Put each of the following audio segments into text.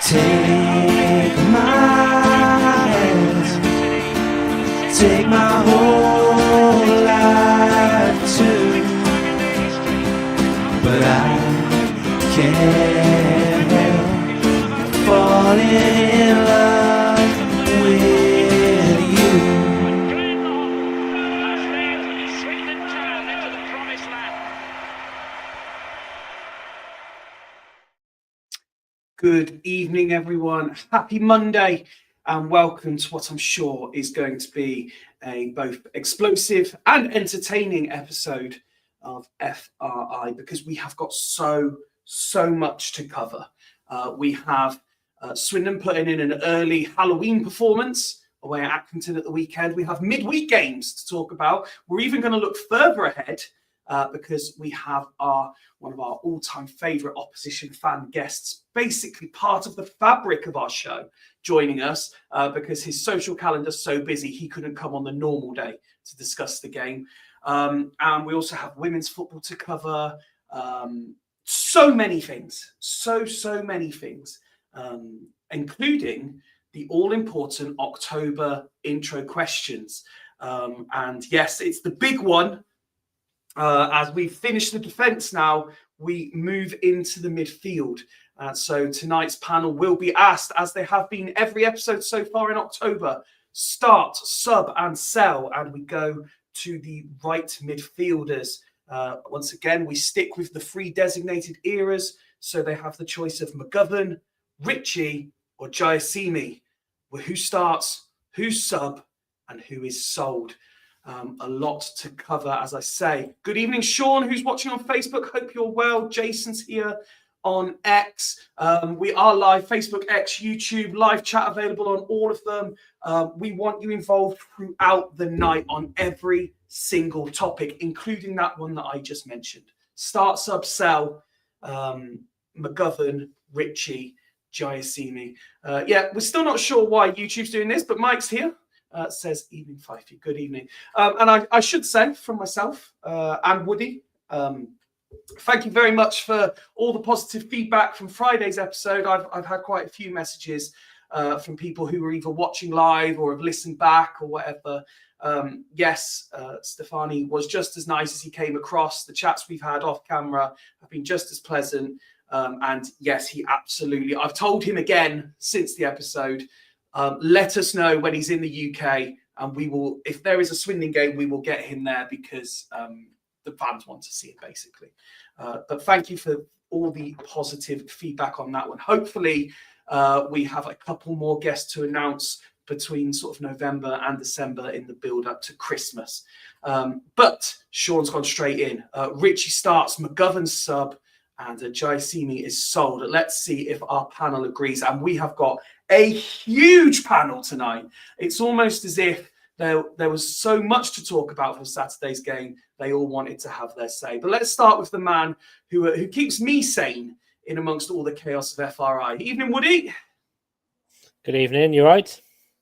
Take my hand, take my whole life too, but I can't help falling in love with you. Swindon turn into the promised land. Good evening, everyone. Happy Monday, and welcome to what I'm sure is going to be a both explosive and entertaining episode of FRI, because we have got so much to cover. We have Swindon putting in an early Halloween performance away at Accrington at the weekend. We have midweek games to talk about. We're even going to look further ahead because we have one of our all-time favourite opposition fan guests, basically part of the fabric of our show, joining us because his social calendar's so busy he couldn't come on the normal day to discuss the game. And we also have women's football to cover. So many things, so many things, including the all-important October intro questions. And yes, it's the big one. As we finish the defence now, we move into the midfield. So tonight's panel will be asked, as they have been every episode so far in October, start, sub and sell. And we go to the right midfielders. Once again, we stick with the three designated eras. So they have the choice of McGovern, Ritchie or Giacchini. Well, who starts, who's sub and who is sold? A lot to cover, as I say. Good evening, Sean, who's watching on Facebook. Hope you're well. Jason's here on X. We are live, Facebook, X, YouTube, live chat available on all of them. We want you involved throughout the night on every single topic, including that one that I just mentioned. Start, sub, sell, McGovern, Ritchie, Giacchini. Yeah, we're still not sure why YouTube's doing this, but Mike's here. Says evening Fifey. Good evening. And I should say from myself and Woody, thank you very much for all the positive feedback from Friday's episode. I've had quite a few messages from people who were either watching live or have listened back or whatever. Yes, Stefani was just as nice as he came across. The chats we've had off camera have been just as pleasant. And yes, he absolutely, I've told him again since the episode, let us know when he's in the UK, and we will, if there is a Swindon game, we will get him there because the fans want to see it, basically. But thank you for all the positive feedback on that one. Hopefully, we have a couple more guests to announce between sort of November and December in the build-up to Christmas. But Sean's gone straight in. Richie starts, McGovern sub, and Giacchini is sold. Let's see if our panel agrees. And we have got a huge panel tonight. It's almost as if there was so much to talk about for Saturday's game. They all wanted to have their say. But let's start with the man who keeps me sane in amongst all the chaos of FRI. Evening, Woody. Good evening. You right?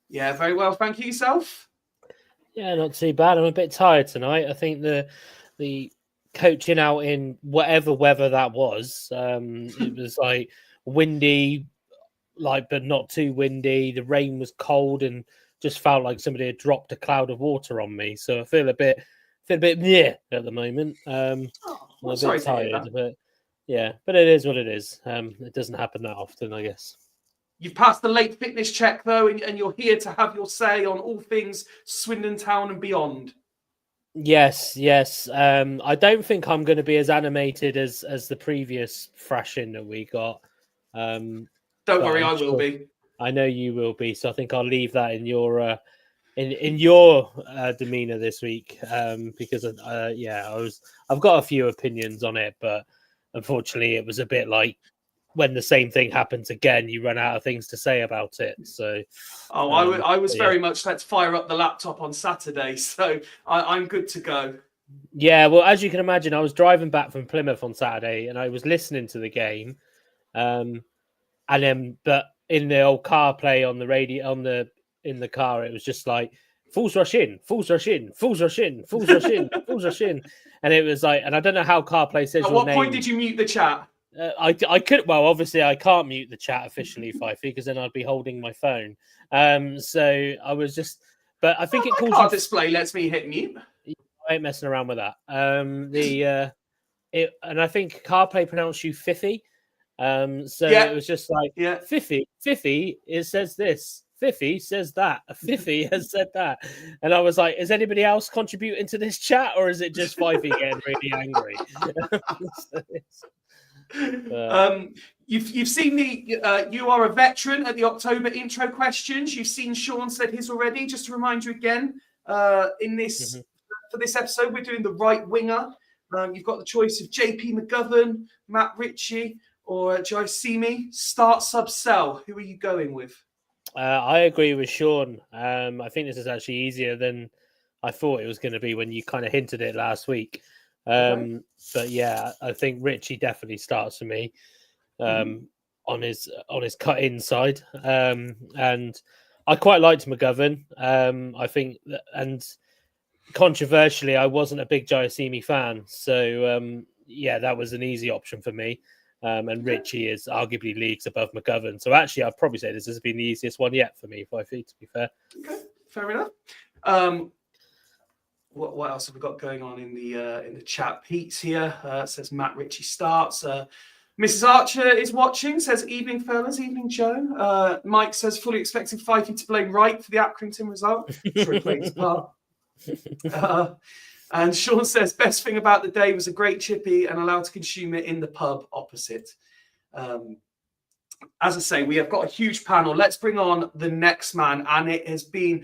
Yeah, very well. Thank you. Yourself? Yeah, not too bad. I'm a bit tired tonight. I think the coaching out in whatever weather that was, it was like windy, like but not too windy. The rain was cold and just felt like somebody had dropped a cloud of water on me. So I feel a bit yeah at the moment. I'm a sorry bit to hear tired, that. but yeah, but it is what it is. It doesn't happen that often, I guess. You've passed the late fitness check, though, and you're here to have your say on all things Swindon Town and beyond. Yes. I don't think I'm going to be as animated as the previous thrashing that we got. Don't but worry, I'm I will sure- be. I know you will be, so I think I'll leave that in your in your demeanor this week, because I've got a few opinions on it, but unfortunately, it was a bit like when the same thing happens again, you run out of things to say about it. So, I was yeah. very much let's fire up the laptop on Saturday, so I'm good to go. Yeah, well, as you can imagine, I was driving back from Plymouth on Saturday, and I was listening to the game, and then but in the old CarPlay on the radio in the car, it was just like fools rush in, fools rush in, fools rush in, fools rush in, fools rush in, and it was like, and I don't know how CarPlay says At your what name. point did you mute the chat? I could, well, obviously I can't mute the chat officially, Fifey, because then I'd be holding my phone. So I was just, but I think it calls car you. display lets me hit mute. I ain't messing around with that. And I think CarPlay pronounced you Fiffy. So Yeah. it was just like, Yeah. Fiffy, it says this. Fiffy says that. Fiffy has said that. And I was like, is anybody else contributing to this chat, or is it just Fifey getting really angry? You've seen the you are a veteran at the October intro questions. You've seen Sean said his already. Just to remind you again, in this for this episode, we're doing the right winger. You've got the choice of JP McGovern, Matt Ritchie, or Joe Simi. Start, sub, sell. Who are you going with? I agree with Sean. I think this is actually easier than I thought it was going to be when you kind of hinted it last week. But yeah, I think Richie definitely starts for me on his cut inside. And I quite liked McGovern. I think and controversially, I wasn't a big Giacchini fan, so yeah, that was an easy option for me. And Richie is arguably leagues above McGovern. So actually, I'd probably say this has been the easiest one yet for me, 5 feet, to be fair. Okay, fair enough. What else have we got going on in the chat? Pete's here, says Matt Ritchie starts. Mrs. Archer is watching, says evening fellas, evening Joe. Mike says fully expecting Fifey to blame Wright for the Accrington result. Sure he played his part. And Sean says best thing about the day was a great chippy and allowed to consume it in the pub opposite. As I say, we have got a huge panel. Let's bring on the next man, and it has been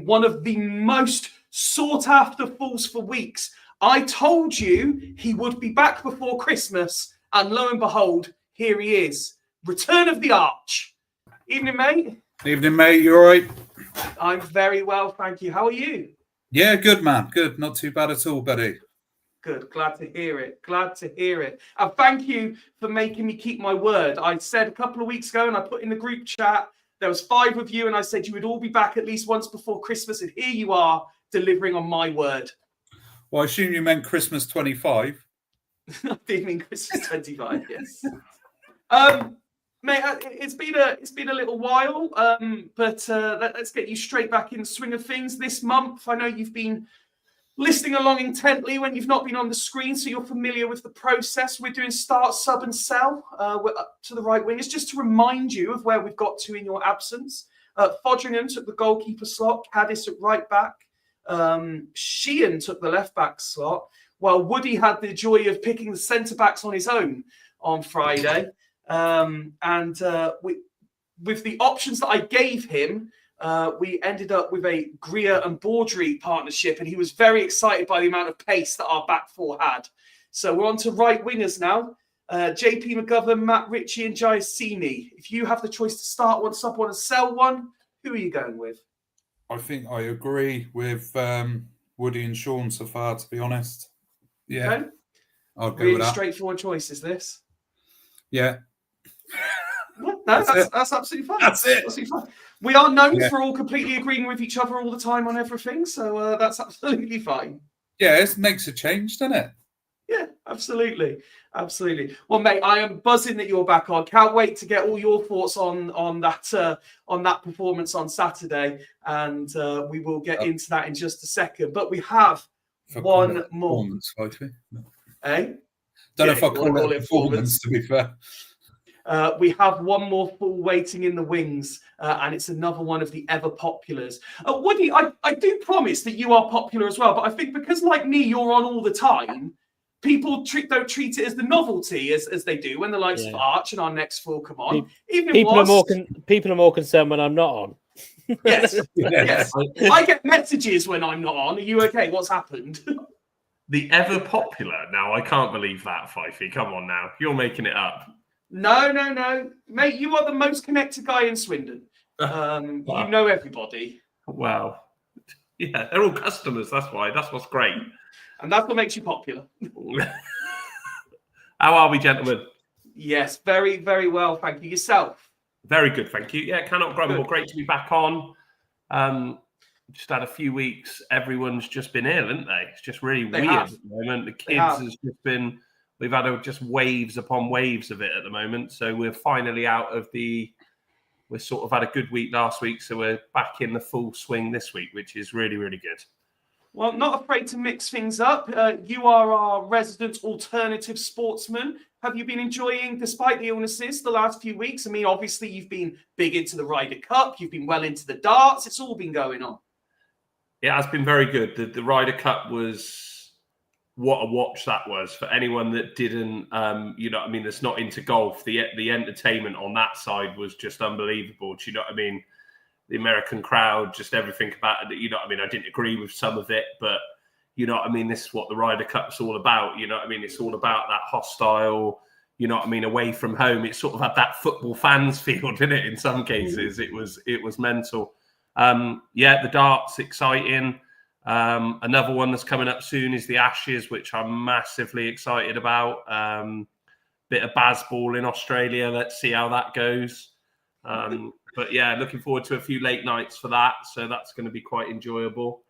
one of the most sought after fools for weeks. I told you he would be back before Christmas, and lo and behold, here he is. Return of the Arch. Evening, mate. Evening, mate. You all right? I'm very well, thank you. How are you? Yeah, good, man. Good. Not too bad at all, buddy. Good. Glad to hear it. Glad to hear it. And thank you for making me keep my word. I said a couple of weeks ago, and I put in the group chat, there was 5 of you, and I said you would all be back at least once before Christmas, and here you are delivering on my word. Well, I assume you meant Christmas 25. I did mean Christmas 25, yes. Mate, it's been a little while, but let's get you straight back in the swing of things. This month, I know you've been listening along intently when you've not been on the screen, so you're familiar with the process. We're doing start, sub, and sell. We're up to the right wingers. Just to remind you of where we've got to in your absence. Fodringham took the goalkeeper slot. Caddis at right back. Sheehan took the left back slot, while Woody had the joy of picking the centre backs on his own on Friday. With the options that I gave him, we ended up with a Greer and Baudry partnership, and he was very excited by the amount of pace that our back four had. So we're on to right wingers now. JP McGovern, Matt Ritchie, and Giacchini. If you have the choice to start one, sub one, and sell one, who are you going with? I think I agree with Woody and Sean so far, to be honest. Yeah, Okay. I'll go Really with that. straightforward choice, is this? Yeah. No, That's it. that's absolutely fine. That's it. Absolutely fine. We are known Yeah. for all completely agreeing with each other all the time on everything, so that's absolutely fine. Yeah, it makes a change, doesn't it? Yeah, absolutely. Well, mate, I am buzzing that you're back on. Can't wait to get all your thoughts on that performance on Saturday, and we will get into that in just a second. But we have one more. Performance, Fifey. No. Eh? Don't know Yeah, if I you wanna call call it it a performance, to be fair. We have one more full waiting in the wings, and it's another one of the ever populars. Woody, I do promise that you are popular as well, but I think because, like me, you're on all the time, people don't treat it as the novelty as they do when the likes of Arch and our next full come on. People are more concerned when I'm not on. Yes, yes. I get messages when I'm not on. Are you okay? What's happened? The ever popular. Now, I can't believe that, Fifey. Come on now. You're making it up. No. Mate, you are the most connected guy in Swindon. You know everybody. Wow. Yeah, they're all customers. That's why. That's what's great. And that's what makes you popular. How are we, gentlemen? Yes, very, very well. Thank you. Yourself? Very good, thank you. Yeah, cannot grumble. Good. Great to be back on. Just had a few weeks. Everyone's just been ill, haven't they? It's just really weird at the moment. The kids has just been... We've had just waves upon waves of it at the moment. So we're finally out of we sort of had a good week last week. So we're back in the full swing this week, which is really, really good. Well, not afraid to mix things up. You are our resident alternative sportsman. Have you been enjoying, despite the illnesses, the last few weeks? I mean, obviously, you've been big into the Ryder Cup. You've been well into the darts. It's all been going on. It has been very good. The Ryder Cup was... What a watch that was for anyone that didn't, that's not into golf. The entertainment on that side was just unbelievable. Do you know what I mean? The American crowd, just everything about it. You know what I mean? I didn't agree with some of it, but you know what I mean? This is what the Ryder Cup's all about. You know what I mean? It's all about that hostile, you know what I mean, away from home. It sort of had that football fans feel, didn't it? In some cases, it was mental. The darts, exciting. Another one that's coming up soon is the Ashes, which I'm massively excited about. Bit of baseball in Australia. Let's see how that goes. But yeah, looking forward to a few late nights for that. So that's going to be quite enjoyable.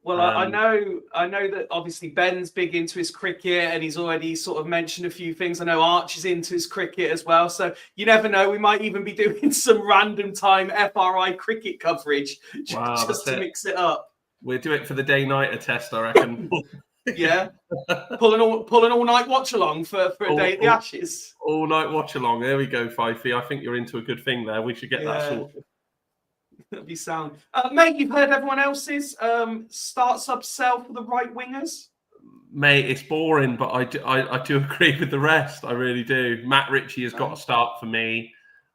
Well, I know that obviously Ben's big into his cricket, and he's already sort of mentioned a few things. I know Arch is into his cricket as well. So you never know. We might even be doing some random time FRI cricket coverage just to mix it up. We'll do it for the day-nighter test, I reckon. Yeah, pull an all-night watch-along for a day at the Ashes. All-night watch-along. There we go, Fifey. I think you're into a good thing there. We should get that sorted. That'd be sound. Mate, you've heard everyone else's start sub sell for the right wingers? Mate, it's boring, but I do agree with the rest. I really do. Matt Ritchie has got to start for me.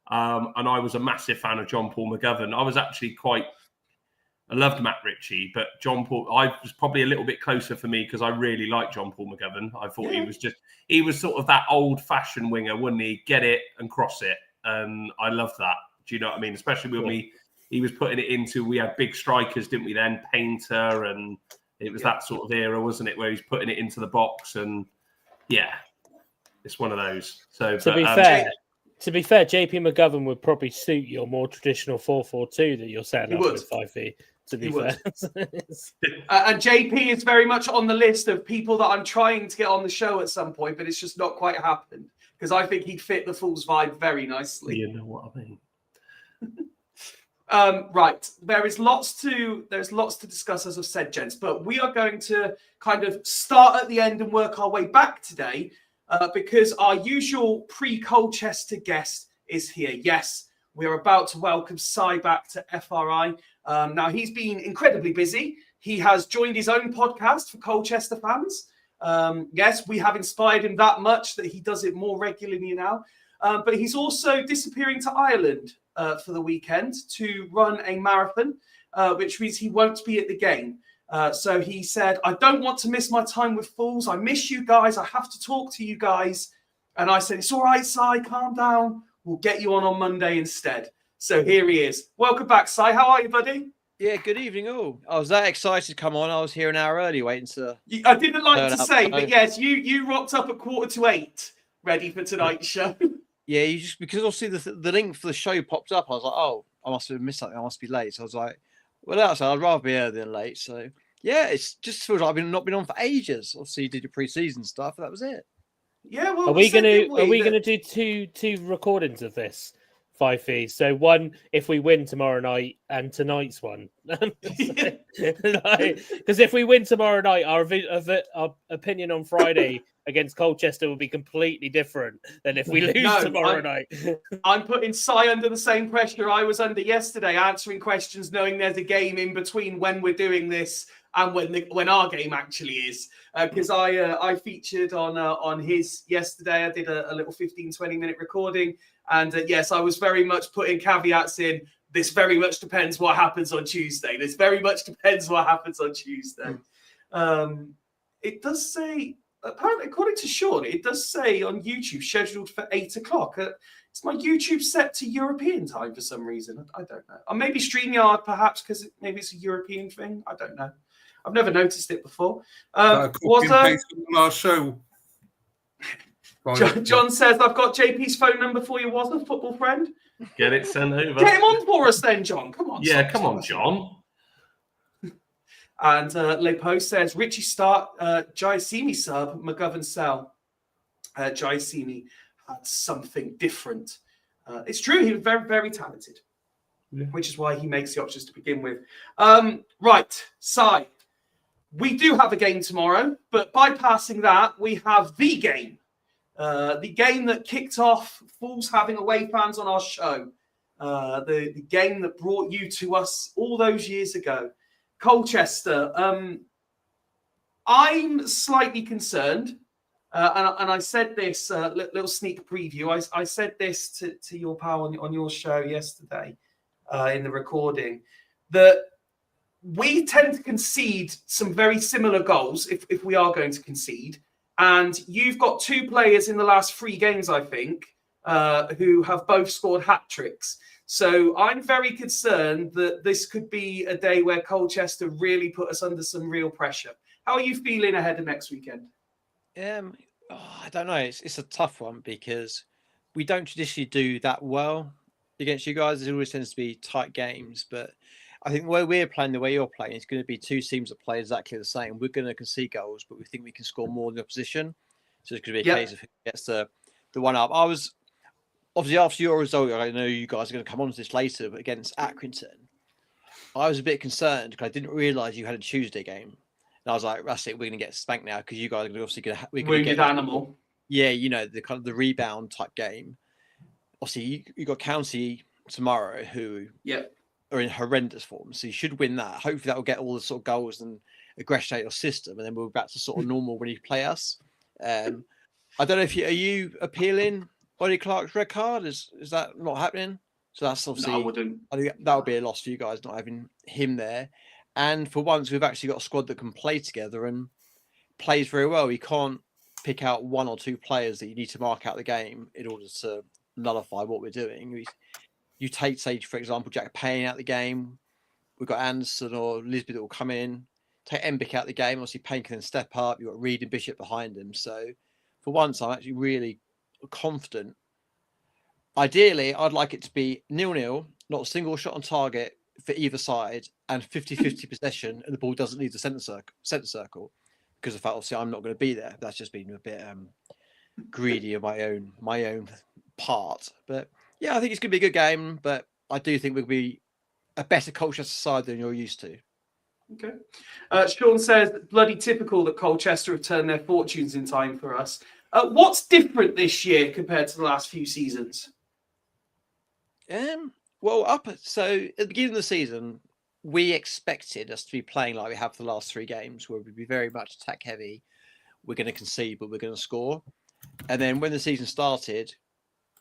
And I was a massive fan of John Paul McGovern. I was actually I loved Matt Ritchie, but John Paul, I was probably a little bit closer for me because I really liked John Paul McGovern. I thought he was sort of that old-fashioned winger, wouldn't he? Get it and cross it. And I loved that. Do you know what I mean? Especially when he was putting it into, we had big strikers, didn't we then? Painter, and it was that sort of era, wasn't it? Where he's putting it into the box, and it's one of those. So to be fair, JP McGovern would probably suit your more traditional 4-4-2 that you're setting up with 5v. To be fair, and JP is very much on the list of people that I'm trying to get on the show at some point, but it's just not quite happened because I think he'd fit the Fool's vibe very nicely. You know what I mean? Right, there's lots to discuss, as I've said, gents, but we are going to kind of start at the end and work our way back today because our usual pre-Colchester guest is here. Yes, we're about to welcome Cy back to FRI. Now, he's been incredibly busy. He has joined his own podcast for Colchester fans. Yes, we have inspired him that much that he does it more regularly now. But he's also disappearing to Ireland for the weekend to run a marathon, which means he won't be at the game. So he said, I don't want to miss my time with Fools. I miss you guys. I have to talk to you guys. And I said, it's all right, Cy, calm down. We'll get you on Monday instead. So here he is. Welcome back, Cy. How are you, buddy? Yeah, good evening all. I was that excited to come on. I was here an hour early waiting to... I didn't like to say, but yes, you rocked up at 7:45, ready for tonight's show. Yeah, you just because obviously the link for the show popped up. I was like, oh, I must have missed something. I must be late. So I was like, well, that's I'd rather be early than late. So yeah, it's just feels like I've not been on for ages. Obviously, you did your pre-season stuff. That was it. Yeah, well, Are we said, gonna didn't we, are we that- gonna do two recordings of this, Fifey? So one if we win tomorrow night and tonight's one. Because if we win tomorrow night, our opinion on Friday against Colchester will be completely different than if we lose tomorrow night. I'm putting Sai under the same pressure I was under yesterday, answering questions, knowing there's a game in between when we're doing this and when our game actually is. Because I featured on his yesterday. I did a little 15-20 minute recording, and yes, I was very much putting caveats in. This very much depends what happens on Tuesday. This very much depends what happens on Tuesday. It does say, apparently, according to Sean, it does say on YouTube scheduled for 8 o'clock. Is my YouTube set to European time for some reason? I don't know. Or maybe StreamYard, perhaps, because maybe it's a European thing. I don't know. I've never noticed it before. Copy and paste from the last show. John says, I've got JP's phone number for you, was a football friend. Get it sent over. Get him on for us then, John. Come on. Yeah, come on, John. And Lepo says, Richie start, Jaisimi sub, McGovern sell. Jaisimi had something different. It's true, he was very, very talented, which is why he makes the options to begin with. Right, Sai, we do have a game tomorrow, but bypassing that, we have the game. The game that kicked off Fools Having Away fans on our show. The game that brought you to us all those years ago. Colchester. I'm slightly concerned, and I said this, little sneak preview. I said this to your pal on your show yesterday in the recording, that we tend to concede some very similar goals if we are going to concede. And you've got two players in the last 3 games, I think, who have both scored hat-tricks. So I'm very concerned that this could be a day where Colchester really put us under some real pressure. How are you feeling ahead of next weekend? I don't know. It's a tough one because we don't traditionally do that well against you guys. It always tends to be tight games. But I think the way we're playing, the way you're playing, it's going to be 2 teams that play exactly the same. We're going to concede goals, but we think we can score more than the opposition. So it's going to be a case of who gets the one up. I was... Obviously, after your result, I know you guys are going to come on to this later, but against Accrington, I was a bit concerned because I didn't realise you had a Tuesday game. And I was like, that's it, we're going to get spanked now because you guys are obviously going to... Wounded animal. Yeah, you know, the kind of the rebound type game. Obviously, you got County tomorrow who are in horrendous form. So you should win that. Hopefully, that will get all the sort of goals and aggression out of your system. And then we'll be back to sort of normal when you play us. I don't know if are you appealing Ollie Clark's red card? Is that not happening? So that's obviously... No, I wouldn't. I think that would be a loss for you guys not having him there. And for once, we've actually got a squad that can play together and plays very well. You can't pick out 1 or 2 players that you need to mark out the game in order to nullify what we're doing. You take, say, for example, Jack Payne out the game. We've got Anderson or Lisbeth that will come in. Take Embick out the game. Obviously, Payne can then step up. You've got Reed and Bishop behind him. So for once, I'm actually really confident. Ideally, I'd like it to be 0-0, not a single shot on target for either side, and 50-50 possession, and the ball doesn't leave the centre circle. Because of the fact, obviously, I'm not going to be there. That's just been a bit greedy of my own part. But yeah, I think it's going to be a good game. But I do think we'll be a better Colchester side than you're used to. Okay. Sean says, bloody typical that Colchester have turned their fortunes in time for us. What's different this year compared to the last few seasons? So at the beginning of the season, we expected us to be playing like we have for the last 3 games, where we'd be very much attack heavy. We're going to concede, but we're going to score. And then when the season started,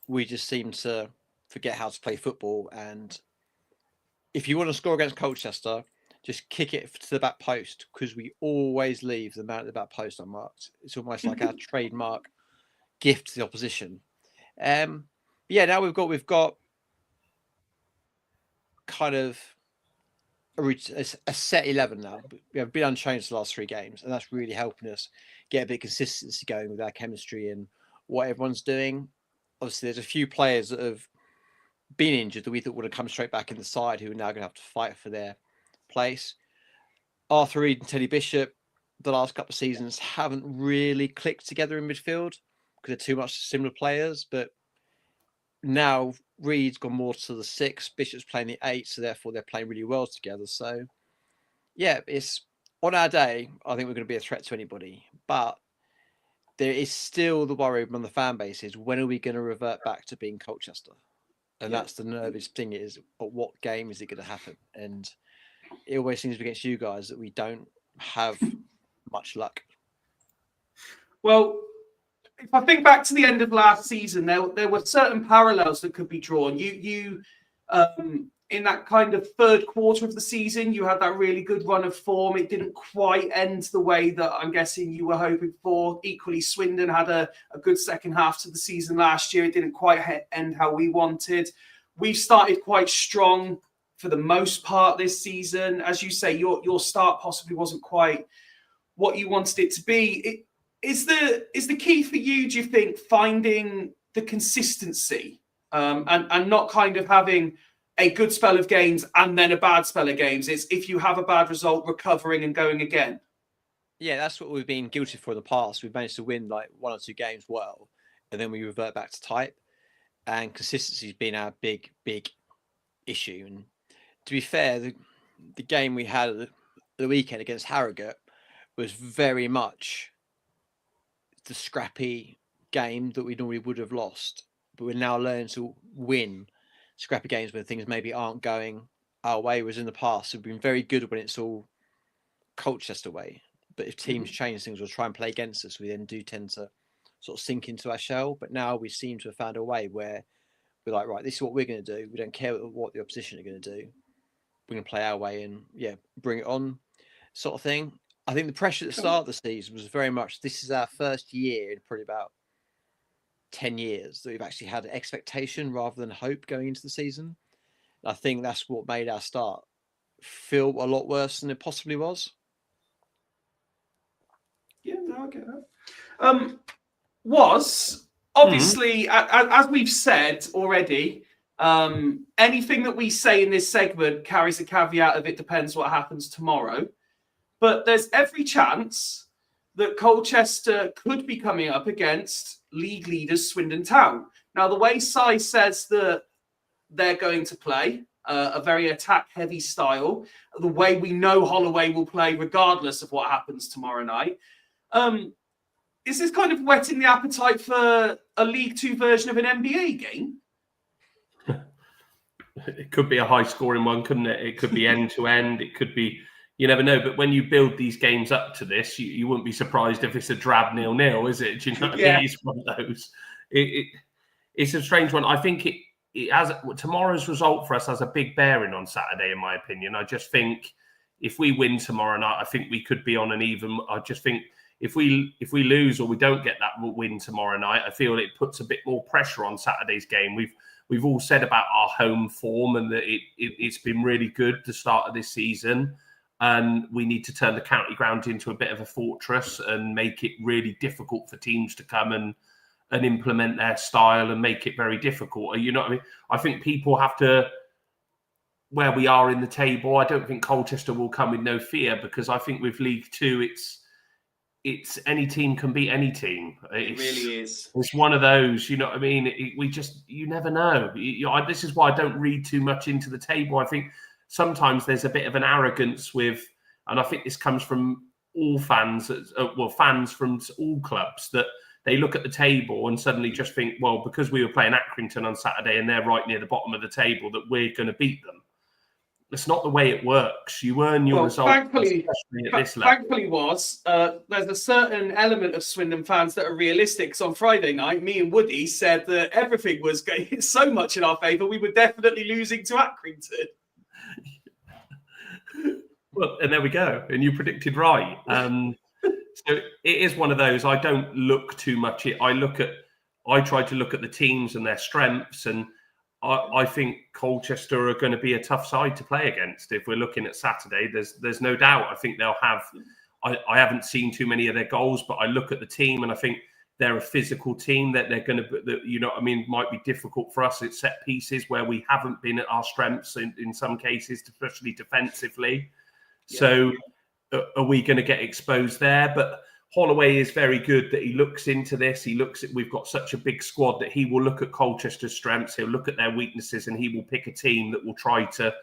we just seemed to forget how to play football. And if you want to score against Colchester, just kick it to the back post, because we always leave the man at the back post unmarked. It's almost like our trademark gift to the opposition. Now we've got kind of a set 11 now. We have been unchanged the last 3 games, and that's really helping us get a bit of consistency going with our chemistry and what everyone's doing. obviously there's a few players that have been injured that we thought would have come straight back in the side who are now going to have to fight for their place. Arthur Reed and Teddy Bishop, the last couple of seasons, haven't really clicked together in midfield because they're too much similar players. But now Reed's gone more to the 6, Bishop's playing the 8, so therefore they're playing really well together. So, yeah, it's on our day, I think we're going to be a threat to anybody. But there is still the worry among the fan base is when are we going to revert back to being Colchester? And that's the nervous thing is, at what game is it going to happen? And it always seems against you guys that we don't have much luck. Well, if I think back to the end of last season, there were certain parallels that could be drawn. You in that kind of third quarter of the season, you had that really good run of form. It didn't quite end the way that I'm guessing you were hoping for. Equally, Swindon had a good second half to the season last year. It didn't quite end how we wanted. We've started quite strong for the most part this season. As you say, your start possibly wasn't quite what you wanted it to be. Is the key for you, do you think, finding the consistency and not kind of having a good spell of games and then a bad spell of games? It's if you have a bad result, recovering and going again. Yeah, that's what we've been guilty for in the past. We've managed to win like 1 or 2 games well, and then we revert back to type. And consistency has been our big issue. And to be fair, the game we had at the weekend against Harrogate was very much the scrappy game that we normally would have lost. But we're now learning to win scrappy games when things maybe aren't going our way. Whereas in the past, we've been very good when it's all Colchester way. But if teams change things or try and play against us, we then do tend to sort of sink into our shell. But now we seem to have found a way where we're like, right, this is what we're going to do. We don't care what the opposition are going to do. We're going to play our way and, bring it on sort of thing. I think the pressure at the start of the season was very much, this is our first year in probably about 10 years that we've actually had expectation rather than hope going into the season. And I think that's what made our start feel a lot worse than it possibly was. Yeah, no, I get that. Was obviously, as we've said already, anything that we say in this segment carries a caveat of it depends what happens tomorrow. But there's every chance that Colchester could be coming up against league leaders Swindon Town. Now, the way Si says that they're going to play a very attack-heavy style, the way we know Holloway will play regardless of what happens tomorrow night, is this kind of whetting the appetite for a League Two version of an NBA game? It could be a high-scoring one, couldn't it? It could be end-to-end. It could be... You never know, but when you build these games up to this, you wouldn't be surprised if it's a drab 0-0, is it? Do you know what I mean? It's one of those. It's a strange one. I think it has tomorrow's result for us has a big bearing on Saturday, in my opinion. I just think if we win tomorrow night, I think we could be on an even. I just think if we lose or we don't get that win tomorrow night, I feel it puts a bit more pressure on Saturday's game. We've all said about our home form and that it's been really good the start of this season. And we need to turn the county ground into a bit of a fortress and make it really difficult for teams to come and implement their style and make it very difficult. You know what I mean? I think people have to, where we are in the table, I don't think Colchester will come with no fear because I think with League Two, it's any team can beat any team. It really is. It's one of those, you know what I mean? You never know. This is why I don't read too much into the table. I think sometimes there's a bit of an arrogance with, and I think this comes from all fans, fans from all clubs, that they look at the table and suddenly just think, well, because we were playing Accrington on Saturday and they're right near the bottom of the table, that we're going to beat them. It's not the way it works. You earn your results, especially at this level. Thankfully, there's a certain element of Swindon fans that are realistic. So on Friday night, me and Woody said that everything was going so much in our favour, we were definitely losing to Accrington. Well, and there we go. And you predicted right. So it is one of those. I don't look too much. I try to look at the teams and their strengths, and I think Colchester are going to be a tough side to play against. If we're looking at Saturday, there's no doubt. I think they'll have. I haven't seen too many of their goals, but I look at the team and I think They're a physical team that they're going to, you know what I mean, might be difficult for us at set pieces where we haven't been at our strengths in some cases, especially defensively. Yeah. So are we going to get exposed there? But Holloway is very good that he looks into this. He looks at, we've got such a big squad that he will look at Colchester's strengths. He'll look at their weaknesses and he will pick a team that will try to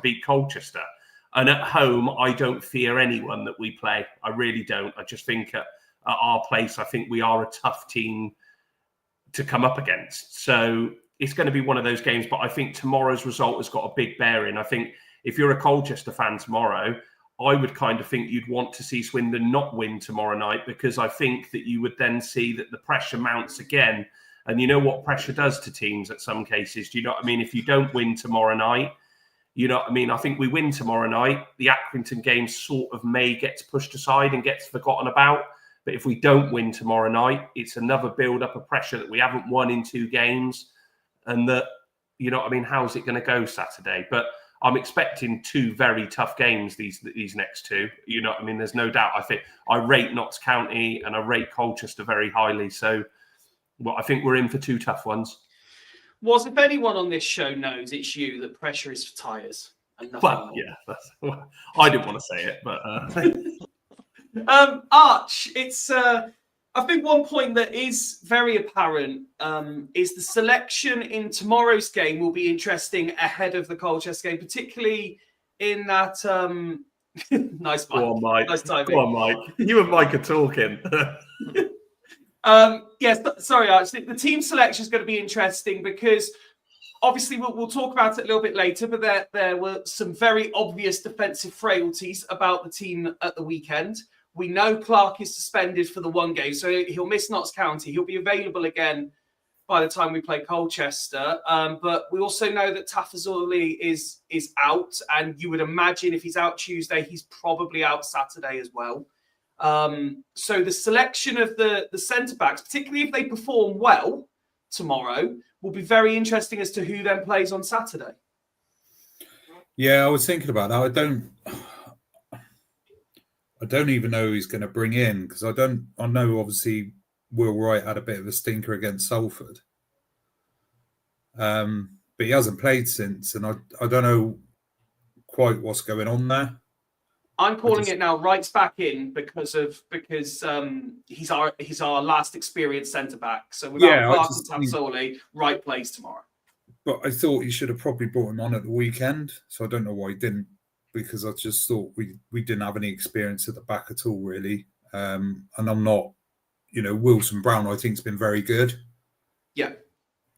beat Colchester. And at home, I don't fear anyone that we play. I really don't. I just think at our place, I think we are a tough team to come up against. So it's going to be one of those games. But I think tomorrow's result has got a big bearing. I think if you're a Colchester fan tomorrow, I would kind of think you'd want to see Swindon not win tomorrow night, because I think that you would then see that the pressure mounts again. And you know what pressure does to teams at some cases. Do you know what I mean? If you don't win tomorrow night, you know what I mean? I think we win tomorrow night, the Accrington game sort of may gets pushed aside and gets forgotten about. But if we don't win tomorrow night, it's another build-up of pressure that we haven't won in 2 games. And that, you know what I mean, how's it going to go Saturday? But I'm expecting 2 very tough games, these next 2. You know what I mean? There's no doubt. I think I rate Notts County and I rate Colchester very highly. So well, I think we're in for 2 tough ones. Was, if anyone on this show knows, it's you, that pressure is for tyres. Well, yeah, I didn't want to say it, but... Arch, it's I think one point that is very apparent is the selection in tomorrow's game will be interesting ahead of the Colchester game, particularly in that nice Mike. Go on, Mike. Nice timing. Go on, Mike. You and Mike are talking. Yes, sorry, Arch. The team selection is going to be interesting because obviously we'll talk about it a little bit later, but there were some very obvious defensive frailties about the team at the weekend. We know Clark is suspended for the 1 game, so he'll miss Notts County. He'll be available again by the time we play Colchester. But we also know that Tafazoli is out, and you would imagine if he's out Tuesday, he's probably out Saturday as well. So the selection of the centre-backs, particularly if they perform well tomorrow, will be very interesting as to who then plays on Saturday. Yeah, I was thinking about that. I don't even know who he's going to bring in, because I know obviously Will Wright had a bit of a stinker against Salford. But he hasn't played since, and I don't know quite what's going on there. I'm calling it now. Wright's back in because he's our last experienced centre back. So without Clark and Tafazoli, Wright plays tomorrow. But I thought he should have probably brought him on at the weekend, so I don't know why he didn't. Because I just thought we didn't have any experience at the back at all, really. And I'm not, Wilson Brown, I think, has been very good. Yeah.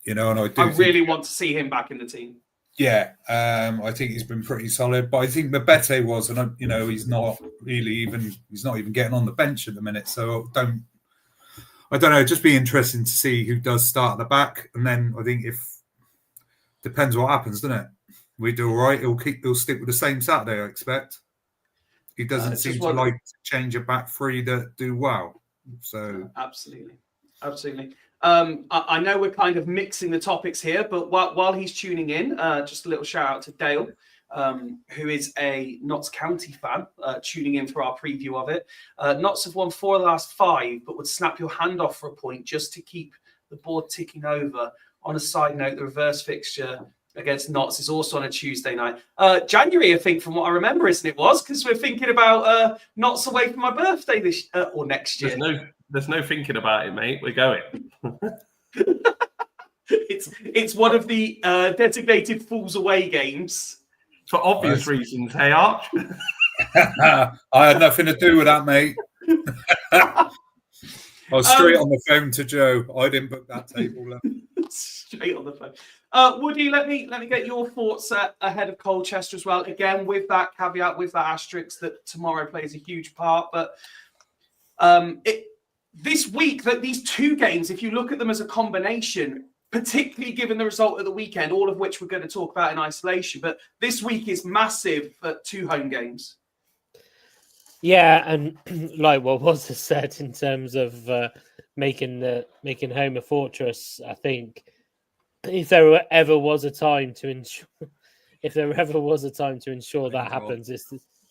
And I really want to see him back in the team. Yeah. I think he's been pretty solid. But I think Mabete was, and, he's not even getting on the bench at the minute. So I don't know, just be interesting to see who does start at the back. And then I think depends what happens, doesn't it? We do all right. He'll stick with the same Saturday, I expect. He doesn't seem to like to change a back 3 that do well. So absolutely. I know we're kind of mixing the topics here, but while he's tuning in, just a little shout out to Dale, who is a Notts County fan, tuning in for our preview of it. Notts have won 4 of the last 5, but would snap your hand off for a point just to keep the board ticking over. On a side note, the reverse fixture against Notts is also on a Tuesday night. January, I think, from what I remember, isn't it? Because we're thinking about Notts away from my birthday this or next year. There's no thinking about it, mate. We're going. It's one of the designated Fools away games. For obvious reasons, hey, Arch? I had nothing to do with that, mate. I was straight on the phone to Joe. I didn't book that table. Straight on the phone. Woody, let me get your thoughts ahead of Colchester as well. Again, with that caveat, with that asterisk that tomorrow plays a huge part. But this week, that these 2 games, if you look at them as a combination, particularly given the result of the weekend, all of which we're going to talk about in isolation, but this week is massive for 2 home games. Yeah, and like what was said in terms of making home a fortress, I think if there ever was a time to ensure that happens,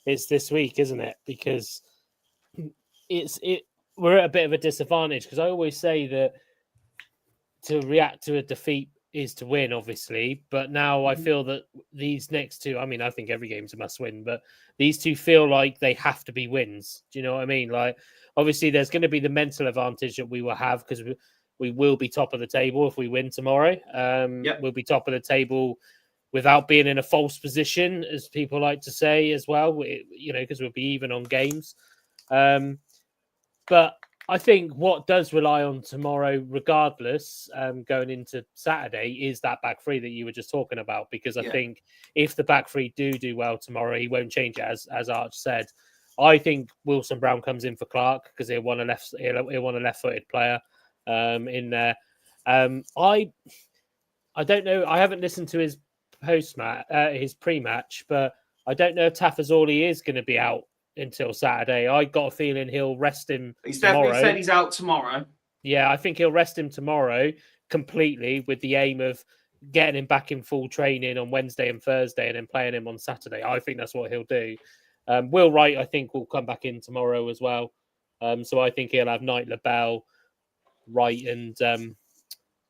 it's this week, isn't it? Because we're at a bit of a disadvantage because I always say that to react to a defeat is to win, obviously. But now I feel that these next two, I mean, I think every game's a must win, but these two feel like they have to be wins. Do you know what I mean? Like, obviously, there's going to be the mental advantage that we will have because we will be top of the table if we win tomorrow. We'll be top of the table without being in a false position, as people like to say as well, because we'll be even on games. But I think what does rely on tomorrow, regardless, going into Saturday, is that back three that you were just talking about. Because I think if the back three do well tomorrow, he won't change it, as Arch said. I think Wilson Brown comes in for Clark because he'll want a left-footed player in there. I don't know. I haven't listened to his his pre-match, but I don't know if Tafazorli is going to be out until Saturday. I got a feeling he'll rest him. He's tomorrow. definitely said he's out tomorrow. Yeah, I think he'll rest him tomorrow completely with the aim of getting him back in full training on Wednesday and Thursday and then playing him on Saturday. I think that's what he'll do. Will Wright, I think, will come back in tomorrow as well. So I think he'll have Knight, LaBelle, Wright and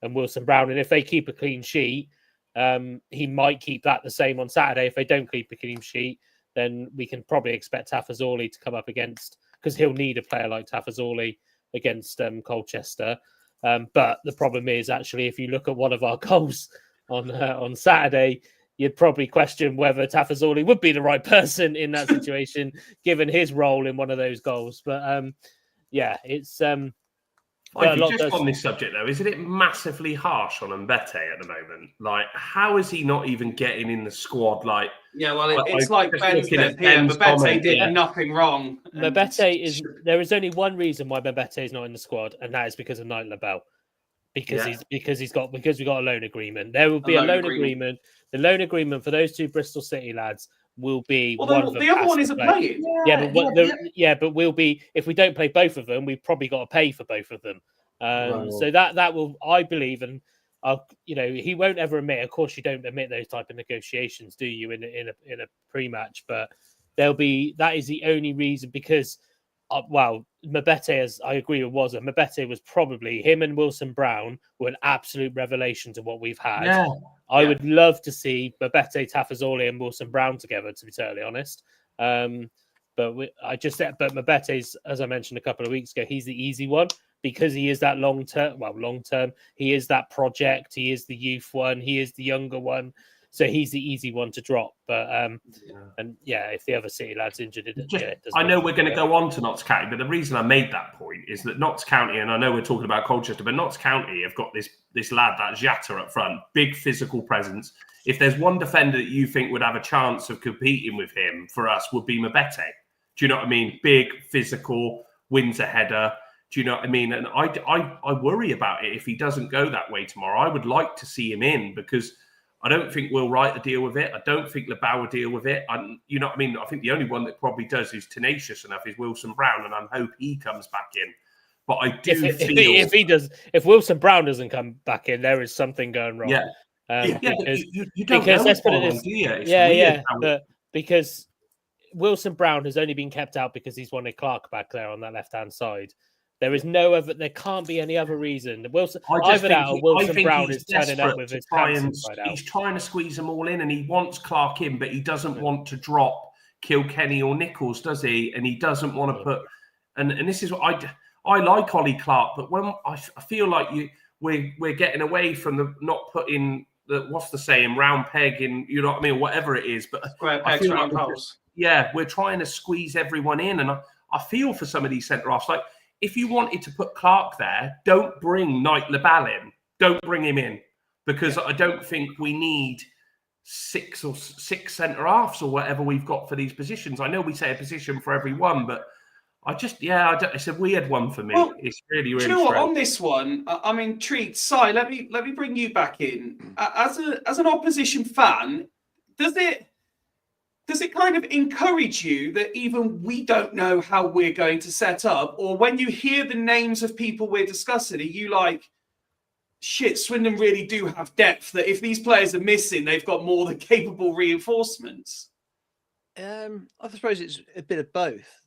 Wilson Brown. And if they keep a clean sheet, he might keep that the same on Saturday. If they don't keep a clean sheet, then we can probably expect Tafazorli to come up against, because he'll need a player like Tafazorli against Colchester. But the problem is, actually, if you look at one of our goals on Saturday, you'd probably question whether Tafazorli would be the right person in that situation, given his role in one of those goals. But it's... just on this subject, though, isn't it massively harsh on Mbete at the moment? Like, how is he not even getting in the squad? Like, it's like Ben said here. Mbete did nothing wrong. There is only one reason why Mbete is not in the squad, and that is because of Knight LaBelle. Because we got a loan agreement. There will be a loan agreement. The loan agreement for those two Bristol City lads will be one of them. The other one isn't playing. But we'll be, if we don't play both of them, we've probably got to pay for both of them. So that will, I believe, and he won't ever admit. Of course, you don't admit those type of negotiations, do you? In a pre-match, but that is the only reason, because Mbete, as I agree with Mbete was probably, him and Wilson Brown were an absolute revelation to what we've had. I would love to see Mbete, Tafazorli and Wilson Brown together, to be totally honest. But Mbete's, as I mentioned a couple of weeks ago, he's the easy one because he is that long term. He is that project. He is the youth one. He is the younger one. So he's the easy one to drop. But if the other City lad's injured, I know we're going to go on to Notts County, but the reason I made that point is that Notts County, and I know we're talking about Colchester, but Notts County have got this lad, that Jatta up front, big physical presence. If there's one defender that you think would have a chance of competing with him for us, would be Mbete. Do you know what I mean? Big, physical, wins a header. Do you know what I mean? And I worry about it if he doesn't go that way tomorrow. I would like to see him in, because I don't think Will Wright will deal with it. I don't think LaBelle will deal with it. You know what I mean? I think the only one that probably does, who's tenacious enough, is Wilson Brown, and I hope he comes back in. But I do feel if Wilson Brown doesn't come back in, there is something going wrong. You don't know let's put it this, do you? Because Wilson Brown has only been kept out because he's wanted Clark back there on that left-hand side. There is no other. There can't be any other reason. Wilson Brown is turning up with his pants inside out. He's trying to squeeze them all in, and he wants Clark in, but he doesn't want to drop Kilkenny or Nichols, does he? And he doesn't want to put. And this is what I like Ollie Clark, but when I feel like we're getting away from the not putting the, what's the saying, round peg in, you know what I mean, or whatever it is. But I feel like we're trying to squeeze everyone in, and I feel for some of these centre halves, like, if you wanted to put Clark there, don't bring Knight LaBelle in. Don't bring him in, because I don't think we need six centre halves or whatever we've got for these positions. I know we say a position for every one, but it's a weird one for me. Well, it's really, really. Do you know what? On this one, I'm intrigued. Si, let me bring you back in. As an opposition fan, does it kind of encourage you that even we don't know how we're going to set up? Or when you hear the names of people we're discussing, are you like, shit, Swindon really do have depth, that if these players are missing, they've got more than capable reinforcements? I suppose it's a bit of both.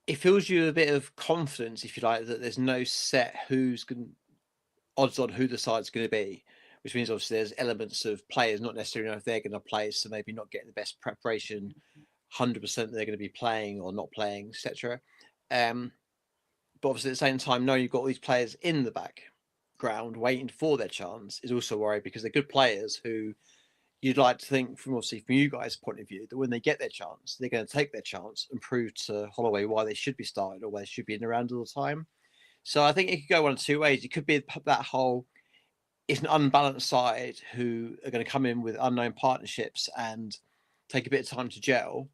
it fills you a bit of confidence, if you like, that there's no set odds on who the side's going to be, which means obviously there's elements of players not necessarily know if they're going to play, so maybe not getting the best preparation, 100% they're going to be playing or not playing, etc. But obviously at the same time, knowing you've got all these players in the background waiting for their chance is also worried, because they're good players who you'd like to think, from you guys' point of view, that when they get their chance, they're going to take their chance and prove to Holloway why they should be starting or why they should be in the round all the time. So I think it could go one of two ways. It could be that whole, it's an unbalanced side who are going to come in with unknown partnerships and take a bit of time to gel,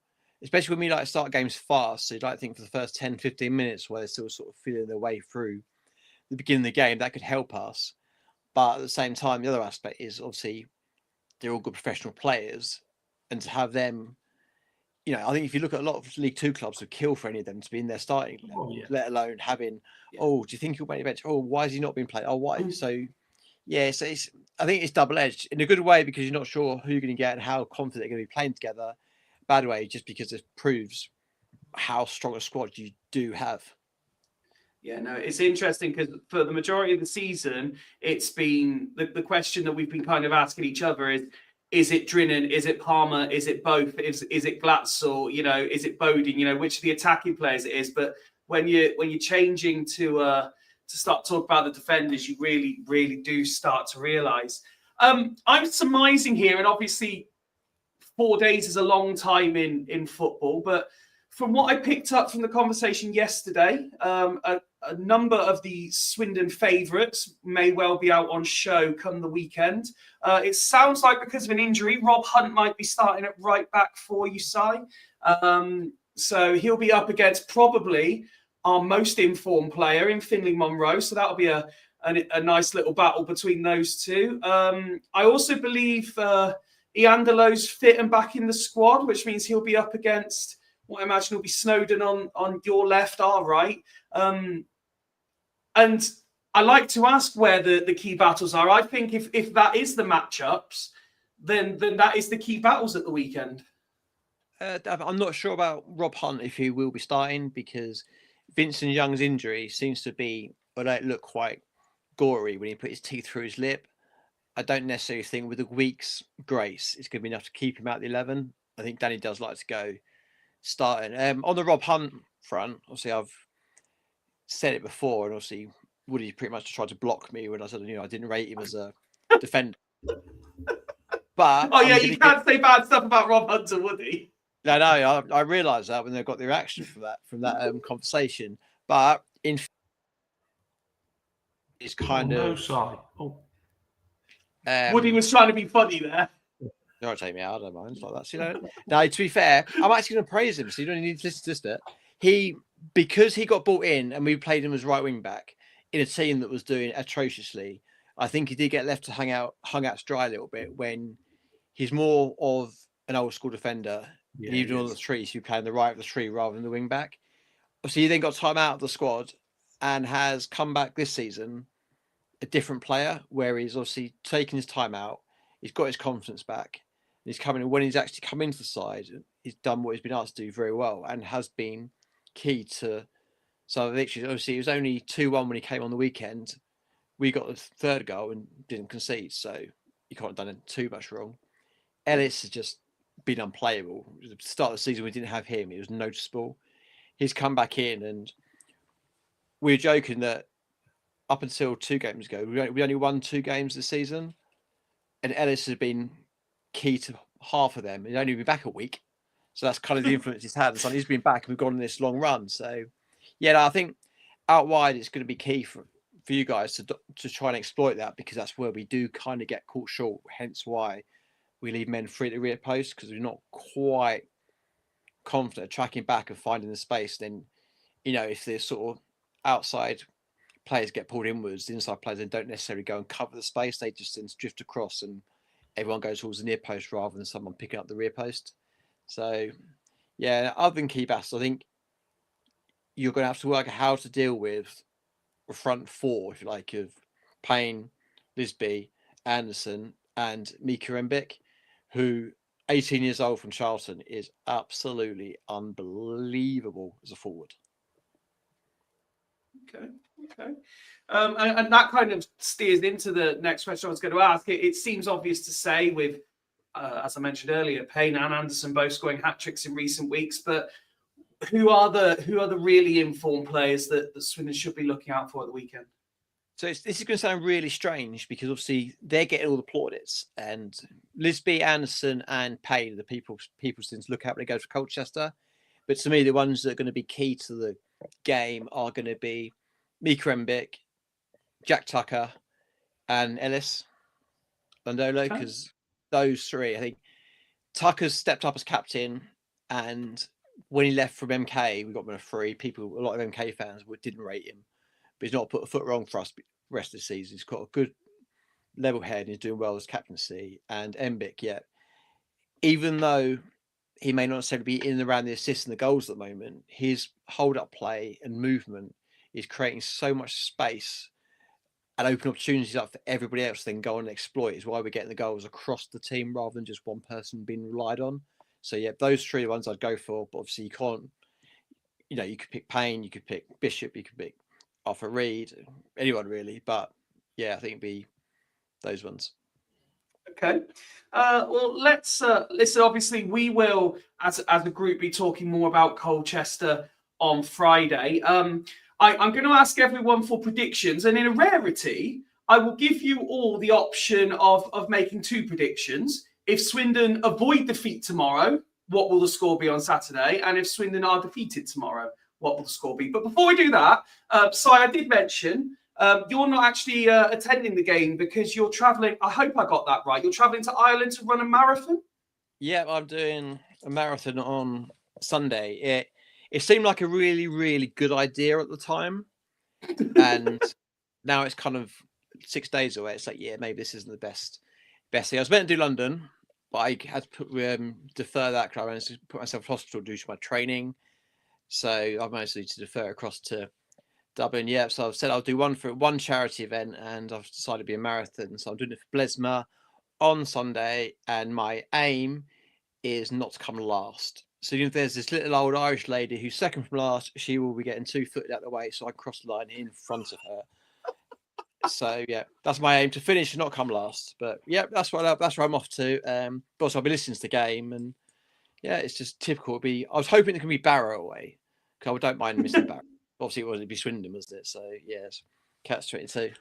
especially when we like to start games fast. So you'd like to think for the first 10, 15 minutes where they're still sort of feeling their way through the beginning of the game, that could help us. But at the same time, the other aspect is obviously they're all good professional players, and to have them, I think if you look at a lot of League Two clubs would kill for any of them to be in their starting level, let alone having, do you think he'll make the bench? Oh, why has he not been played? Oh, why? So, yeah, so I think it's double-edged in a good way, because you're not sure who you're going to get and how confident they're going to be playing together. Bad way, just because it proves how strong a squad you do have. Yeah, no, it's interesting because for the majority of the season, it's been the question that we've been kind of asking each other is it Drinan? Is it Palmer? Is it both? Is it Glatzel? Is it Bodin? Which of the attacking players it is. But when you're changing to start talking about the defenders, you really, really do start to realise. I'm surmising here, and obviously 4 days is a long time in football, but from what I picked up from the conversation yesterday, a number of the Swindon favourites may well be out on show come the weekend. It sounds like because of an injury, Rob Hunt might be starting at right back for you, Si. So he'll be up against probably our most informed player in Finley Monroe. So that'll be a nice little battle between those two. I also believe Iandelo's fit and back in the squad, which means he'll be up against what I imagine will be Snowden on your left, our right. And I like to ask where the key battles are. I think if that is the matchups, then that is the key battles at the weekend. I'm not sure about Rob Hunt, if he will be starting, because Vincent Young's injury seems to be, although it looked quite gory when he put his teeth through his lip, I don't necessarily think with a week's grace it's going to be enough to keep him out the 11. I think Danny does like to go starting. On the Rob Hunt front, obviously I've said it before, and obviously Woody pretty much tried to block me when I said I didn't rate him as a defender. But you can't say bad stuff about Rob Hunt to Woody. No, I realised that when they got the reaction from that conversation. But it's kind of side. Woody was trying to be funny there. Don't take me out, I don't mind. It's like that. No, to be fair, I'm actually going to praise him. So you don't need to listen to this. Because he got brought in and we played him as right wing back in a team that was doing atrociously, I think he did get left to hung out to dry a little bit when he's more of an old school defender. Yeah, even on the tree, so you play on the right of the tree rather than the wing back. So he then got time out of the squad and has come back this season a different player, where he's obviously taken his time out. He's got his confidence back. He's coming, and when he's actually come into the side, he's done what he's been asked to do very well and has been key to some victories. Obviously, it was only 2-1 when he came on the weekend. We got the third goal and didn't concede, so you can't have done too much wrong. Ellis has just been unplayable. At the start of the season, we didn't have him. It was noticeable. He's come back in, and we were joking that up until 2 games ago, we only won 2 games this season, and Ellis has been key to half of them. He's only been back a week, so that's kind of the influence he's had. So he's been back, and we've gone on this long run. So, I think out wide it's going to be key for you guys to try and exploit that, because that's where we do kind of get caught short. Hence why we leave men free at the rear post, because we're not quite confident tracking back and finding the space. Then, if the sort of outside players get pulled inwards, the inside players then don't necessarily go and cover the space. They just then drift across and everyone goes towards the near post rather than someone picking up the rear post. So, other than key battles, I think you're going to have to work out how to deal with a front 4, if you like, of Payne, Lisby, Anderson, and Mika Rembic, who 18 years old from Charlton is absolutely unbelievable as a forward. Okay. And that kind of steers into the next question I was going to ask. It seems obvious to say with, as I mentioned earlier, Payne and Anderson both scoring hat tricks in recent weeks, but who are the really informed players that Swindon should be looking out for at the weekend? So this is going to sound really strange because obviously they're getting all the plaudits, and Lisby, Anderson, and Payne are the people to look at when they go to Colchester. But to me, the ones that are going to be key to the game are going to be Mika Embick, Jack Tucker, and Ellis Landolo, because those three, I think Tucker's stepped up as captain, and when he left from MK, we got him a free. A lot of MK fans didn't rate him, but he's not put a foot wrong for us the rest of the season. He's got a good level head and he's doing well as captaincy. And Embick, even though he may not necessarily be in and around the assists and the goals at the moment, his hold-up play and movement is creating so much space and open opportunities up for everybody else to then go on and exploit. Is why we're getting the goals across the team rather than just one person being relied on. So those three are the ones I'd go for. But obviously you can't, you could pick Payne, you could pick Bishop, you could pick Arthur Reed, anyone really. But I think it'd be those ones. Okay. Well, let's listen. Obviously, we will, as a group, be talking more about Colchester on Friday. I'm going to ask everyone for predictions, and in a rarity, I will give you all the option of making two predictions. If Swindon avoid defeat tomorrow, what will the score be on Saturday? And if Swindon are defeated tomorrow, what will the score be? But before we do that, I did mention you're not actually attending the game because you're travelling. I hope I got that right. You're travelling to Ireland to run a marathon? Yeah, I'm doing a marathon on Sunday. It seemed like a really, really good idea at the time. And now it's kind of 6 days away. It's like, maybe this isn't the best thing. I was meant to do London, but I had to defer that because I managed to put myself in hospital due to my training. So I've managed to defer across to Dublin. So I've said I'll do one charity event, and I've decided to be a marathon. So I'm doing it for Blesma on Sunday, and my aim is not to come last. So if there's this little old Irish lady who's second from last, she will be getting 2 foot out of the way, so I cross the line in front of her. So that's my aim, to finish and not come last. But that's where I'm off to. But also I'll be listening to the game, and it's just typical. I was hoping it could be Barrow away, because I don't mind missing Barrow. Obviously, it'd be Swindon, wasn't it? So it's catch-22.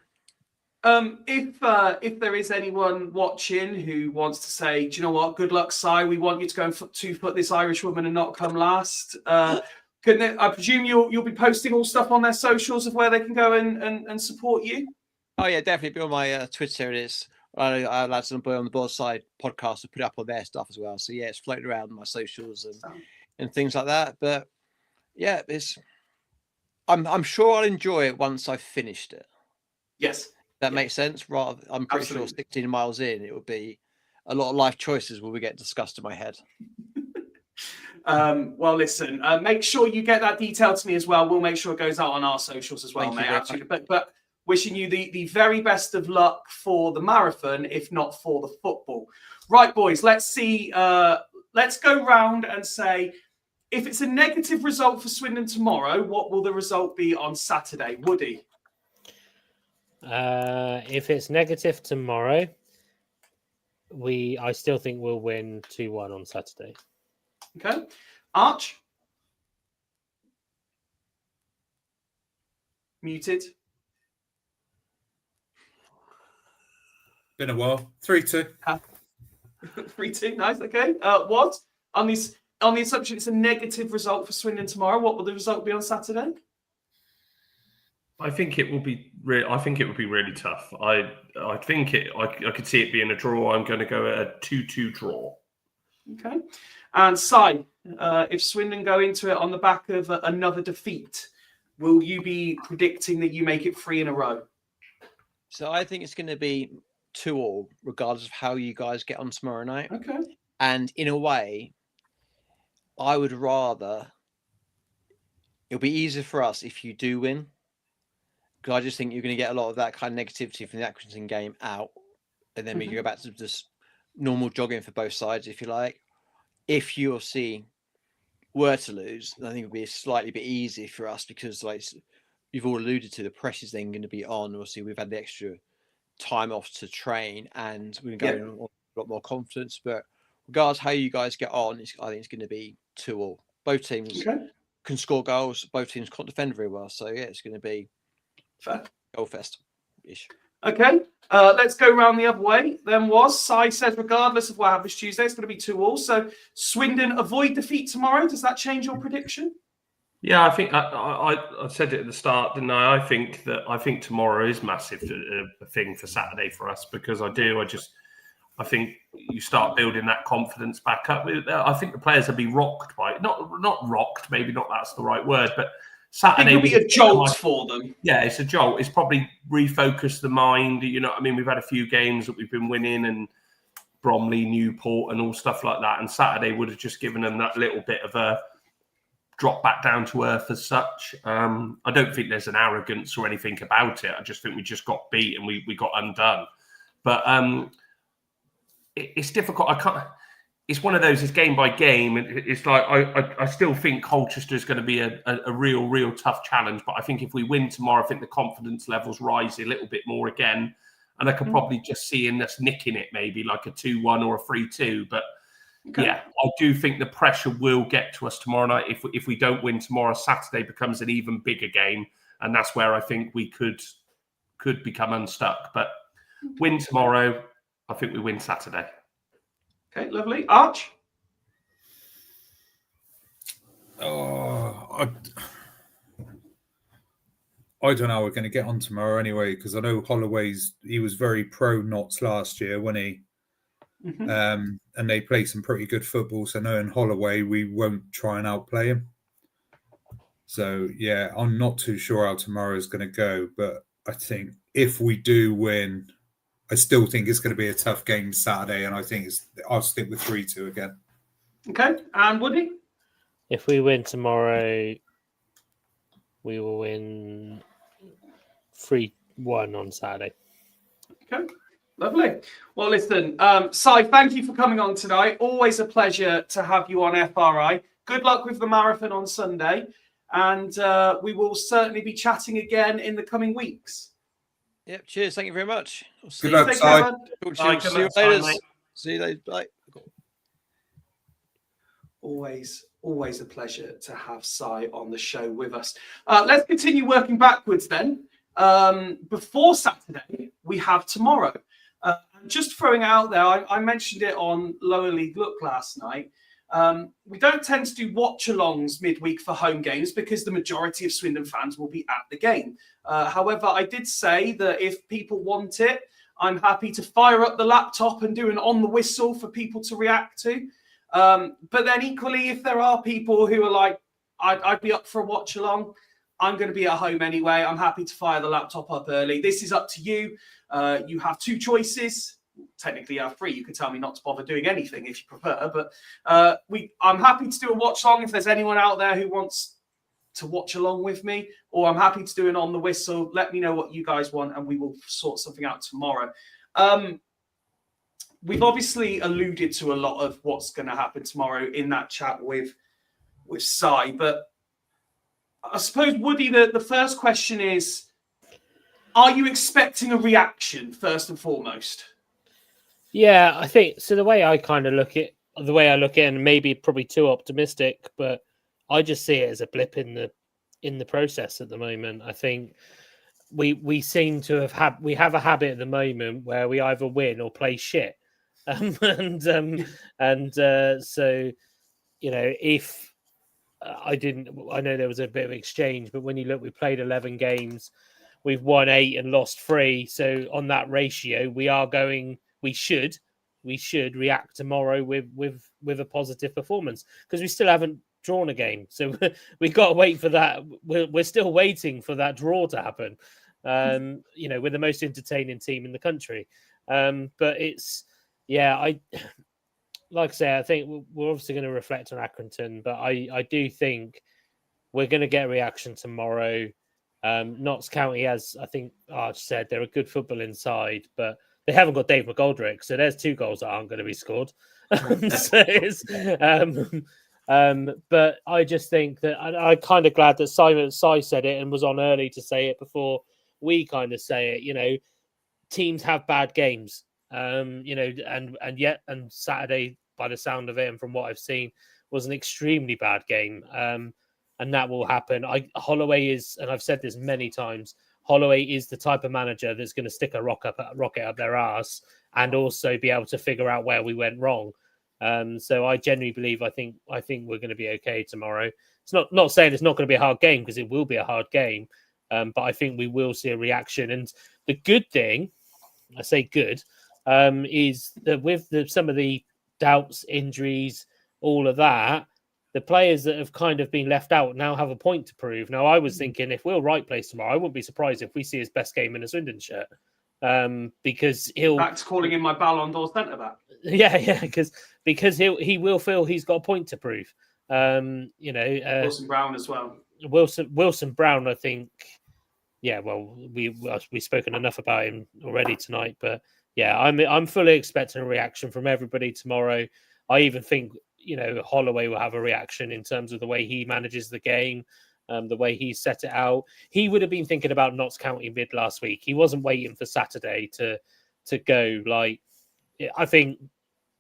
If there is anyone watching who wants to say, do you know what? Good luck, Si. We want you to go and 2 foot this Irish woman and not come last. I presume you'll be posting all stuff on their socials of where they can go and support you. Oh yeah, definitely be on my Twitter. It is. I lads on the Board Side podcast to put up on their stuff as well. So it's floating around on my socials and things like that. But it's. I'm sure I'll enjoy it once I've finished it. Yes. That makes sense. I'm pretty sure 16 miles in, it will be a lot of life choices will be getting discussed in my head. Well, listen, make sure you get that detail to me as well. We'll make sure it goes out on our socials as well, mate. Absolutely. But wishing you the very best of luck for the marathon, if not for the football. Right, boys, let's see. Let's go round and say, if it's a negative result for Swindon tomorrow, what will the result be on Saturday? Woody? If it's negative tomorrow, I still think we'll win 2-1 on Saturday. Okay. Arch? Muted. Been a while. 3-2. 3-2, nice, okay. What? On the assumption it's a negative result for Swindon tomorrow, what will the result be on Saturday? I think it will be. I think it would be really tough. I think I could see it being a draw. I'm going to go a 2-2 draw. Okay. And Si, if Swindon go into it on the back of another defeat, will you be predicting that you make it 3 in a row? So I think it's going to be 2-2, regardless of how you guys get on tomorrow night. Okay. And in a way, I would rather. It'll be easier for us if you do win. Because I just think you're going to get a lot of that kind of negativity from the Accrington game out. And then we can go back to just normal jogging for both sides, if you like. If you were to lose, I think it would be slightly bit easier for us because you've all alluded to, the pressure's then going to be on. Obviously, we've had the extra time off to train, and we're going to go in with a lot more confidence. But regardless how you guys get on, I think it's going to be 2-2. Both teams can score goals. Both teams can't defend very well. So yeah, it's going to be Fair. goal fest-ish. Okay, let's go round the other way. Then Sai says, regardless of what happens Tuesday, it's going to be 2-2. So Swindon avoid defeat tomorrow. Does that change your prediction? Yeah, I think I said it at the start, didn't I? I think tomorrow is massive a thing for Saturday for us, because I think you start building that confidence back up. I think the players will be rocked by it. Not rocked, maybe not that's the right word, but Saturday will be a jolt for them. Yeah, it's a jolt. It's probably refocused the mind. You know what I mean? We've had a few games that we've been winning, and Bromley, Newport, and all stuff like that. And Saturday would have just given them that little bit of a drop back down to earth as such. I don't think there's an arrogance or anything about it. I just think we just got beat and we got undone. But it's difficult. It's one of those. It's game by game. It's like I still think Colchester is going to be a real tough challenge. But I think if we win tomorrow, I think the confidence levels rise a little bit more again, and I could probably just see us nicking it, maybe like a 2-1 or a 3-2. But yeah, I do think the pressure will get to us tomorrow night. If we don't win tomorrow, Saturday becomes an even bigger game, and that's where I think we could become unstuck. But win tomorrow, I think we win Saturday. Okay, lovely. Arch? I don't know how we're going to get on tomorrow anyway, because I know he was very pro Notts last year, wasn't he? Mm-hmm. And they play some pretty good football, so knowing Holloway, we won't try and outplay him. So yeah, I'm not too sure how tomorrow is going to go, but I think if we do win, I still think it's going to be a tough game Saturday, and I think I'll stick with 3-2 again. Okay, and Woody? If we win tomorrow, we will win 3-1 on Saturday. Okay, lovely. Well, listen, Sai, thank you for coming on tonight. Always a pleasure to have you on FRI. Good luck with the marathon on Sunday, and we will certainly be chatting again in the coming weeks. Yep. Cheers. Thank you very much. Good luck, Si. See you later. See you later. Bye. Always a pleasure to have Si on the show with us. Let's continue working backwards then. Before Saturday, we have tomorrow. Just throwing out there, I mentioned it on Lower League Look last night. We don't tend to do watch-alongs midweek for home games because the majority of Swindon fans will be at the game. However, I did say that if people want it, I'm happy to fire up the laptop and do an on the whistle for people to react to. But then equally, if there are people who are like, I'd be up for a watch-along, I'm going to be at home anyway. I'm happy to fire the laptop up early. This is up to you. You have two choices. Technically, you have three. You could tell me not to bother doing anything if you prefer. But I'm happy to do a watch-along if there's anyone out there who wants to watch along with me, or I'm happy to do an on the whistle. Let me know what you guys want, and we will sort something out tomorrow. We've obviously alluded to a lot of what's going to happen tomorrow in that chat with Si, but I suppose, Woody, the first question is, are you expecting a reaction first and foremost? Yeah, I think so. The way I kind of look at and maybe probably too optimistic, but I just see it as a blip in the process at the moment. I think we seem to have a habit at the moment where we either win or play shit, so if I know there was a bit of exchange, but when you look, we played 11 games, we've won 8 and lost 3. So on that ratio, we should react tomorrow with a positive performance, because we still haven't drawn a game. So we've got to wait for that. We're still waiting for that draw to happen. We're the most entertaining team in the country. But like I say, I think we're obviously going to reflect on Accrington, but I do think we're going to get a reaction tomorrow. Notts County, as I think Arch said, they're a good football inside, but they haven't got Dave McGoldrick, so there's 2 goals that aren't going to be scored. But I just think that I'm kind of glad that Simon Si said it and was on early to say it before we kind of say it. You know, teams have bad games. You know, and Saturday, by the sound of it and from what I've seen, was an extremely bad game. And that will happen. Holloway is, and I've said this many times, Holloway is the type of manager that's going to stick a rocket up their arse and also be able to figure out where we went wrong. So I genuinely believe I think we're going to be okay tomorrow. It's not saying it's not going to be a hard game, because it will be a hard game, but I think we will see a reaction. And the good thing, I say good, is that with some of the doubts, injuries, all of that, the players that have kind of been left out now have a point to prove. Now, I was thinking if Will Wright plays tomorrow, I wouldn't be surprised if we see his best game in a Swindon shirt, because he'll back to calling in my Ballon d'Or centre back. Yeah, because he will feel he's got a point to prove. You know, Wilson Brown as well. Wilson Brown, I think. Yeah, well, we've spoken enough about him already tonight, but yeah, I'm fully expecting a reaction from everybody tomorrow. I even think, you know, Holloway will have a reaction in terms of the way he manages the game, the way he set it out. He would have been thinking about Notts County mid last week. He wasn't waiting for Saturday to go. Like, I think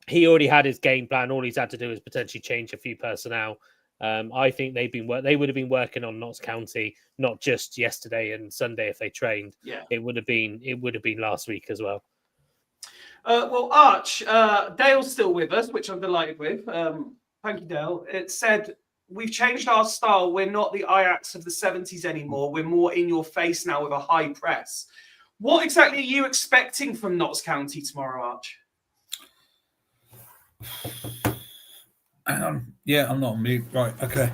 he already had his game plan. All he's had to do is potentially change a few personnel. I think they would have been working on Notts County, not just yesterday and Sunday if they trained. Yeah, it would have been last week as well. Well, Arch, Dale's still with us, which I'm delighted with. Thank you, Dale. It said, we've changed our style. We're not the Ajax of the 70s anymore. We're more in your face now with a high press. What exactly are you expecting from Notts County tomorrow, Arch? Yeah, I'm not on mute. Right, okay.